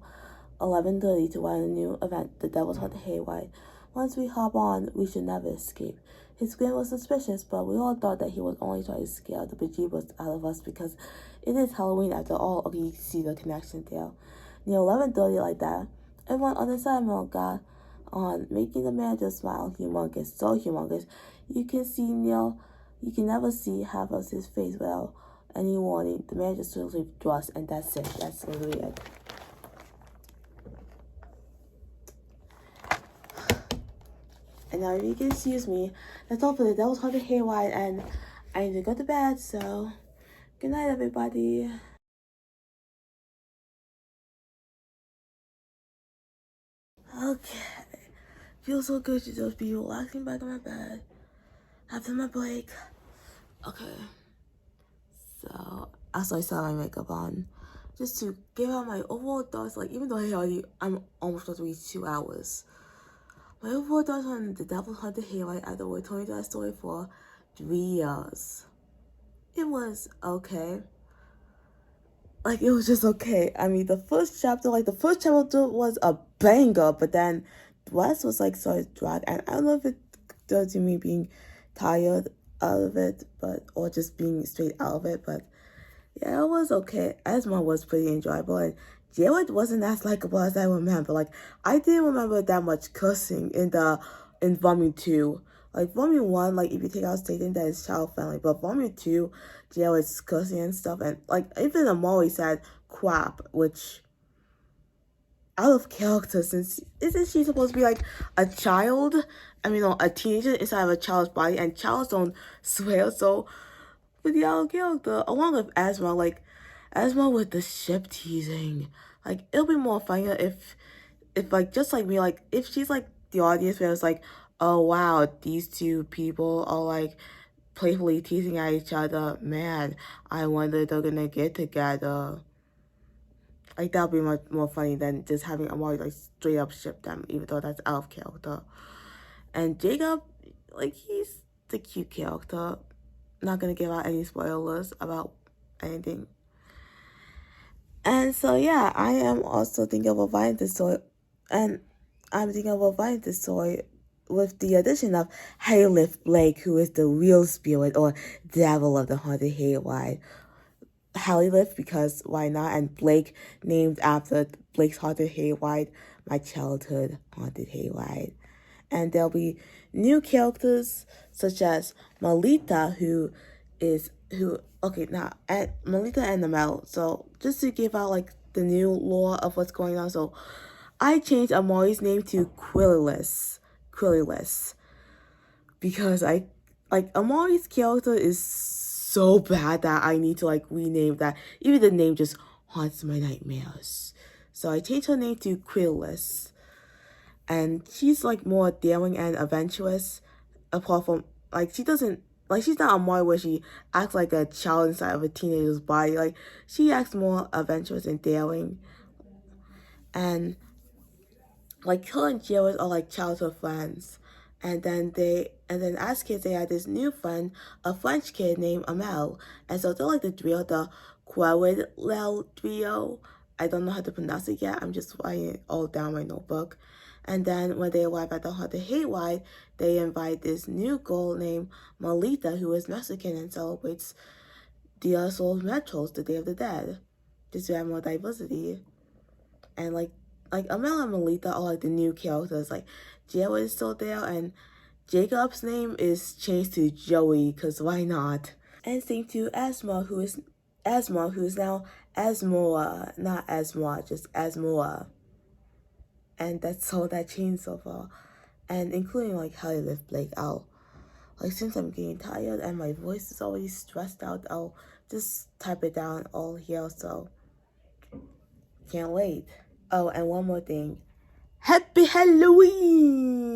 11:30 to ride a new event, the Devil's Haunted Hayride. Once we hop on, we should never escape. His grin was suspicious, but we all thought that he was only trying to scare the bejeebers out of us because it is Halloween after all. Okay, you can see the connection there. Near 11:30 like that, everyone on the cider mill got on, making the manager smile humongous, so humongous. You can never see half of his face without any warning. The manager swiftly thrust, and that's it. That's literally it. And now you can excuse me. That's all for the Devil's Haunted Hayride, and I need to go to bed, so good night, everybody. Okay. Feels so good to just be relaxing back in my bed after my break. Okay. So, after I saw my makeup on, just to give out my overall thoughts, like, even though I'm almost supposed to reach 2 hours, My overall thoughts on The Devil Hunted Haywire after we told you that story for 3 years. It was okay. Like, it was just okay. I mean, the first chapter was a banger, but then the rest was like sort of drag. And I don't know if it due to me being tired out of it, or just being straight out of it, but yeah, it was okay. Esma was pretty enjoyable, and Jared wasn't as likable as I remember. Like, I didn't remember that much cursing in Volume 2. Like, Volume 1, like, if you take out stating that it's child friendly, but Volume 2, Jared's cursing and stuff, and like, even Amori said crap, which out of character, since isn't she supposed to be like a child? I mean, a teenager inside of a child's body, and childs don't swear, so with the out of character, along with Asma, like Asma with the ship teasing. Like, it'll be more funnier if like, just like me, like if she's like the audience where it's like, oh wow, these two people are like playfully teasing at each other. Man, I wonder if they're gonna get together. Like, that'll be much more funny than just having Amari like straight up ship them, even though that's out of character. And Jacob, like, he's the cute character. Not gonna give out any spoilers about anything. And so yeah, I am also thinking of reviving this story, and I'm thinking of reviving this story with the addition of Halif Blake, who is the real spirit or devil of the haunted hayride. Halif, because why not, and Blake, named after Blake's haunted hayride, my childhood haunted hayride. And there'll be new characters such as Melita, Melita and Namel. So just to give out like the new lore of what's going on, so I changed Amori's name to Quillless, because Amori's character is so bad that I need to like rename that. Even the name just haunts my nightmares. So I changed her name to Quillless. And she's like more daring and adventurous, apart from like she's not a Amori where she acts like a child inside of a teenager's body. Like, she acts more adventurous and daring. And like, her and Jared are like childhood friends. And then as kids they had this new friend, a French kid named Amel. And so they're like the trio, the Querellel trio. I don't know how to pronounce it yet. I'm just writing it all down in my notebook. And then when they arrive at the haunted hayride, they invite this new girl named Melita, who is Mexican and celebrates Dia de los Muertos, the Day of the Dead, just to have more diversity. And like Amel and Melita are like the new characters. Like, Jared is still there, and Jacob's name is changed to Joey, cause why not? And same to Asma, who is now Asmoa, not Asma, just Asmoa. And that's all that changed so far. And including like how you live Blake out. Like, since I'm getting tired and my voice is already stressed out, I'll just type it down all here, so can't wait. Oh, and one more thing. Happy Halloween!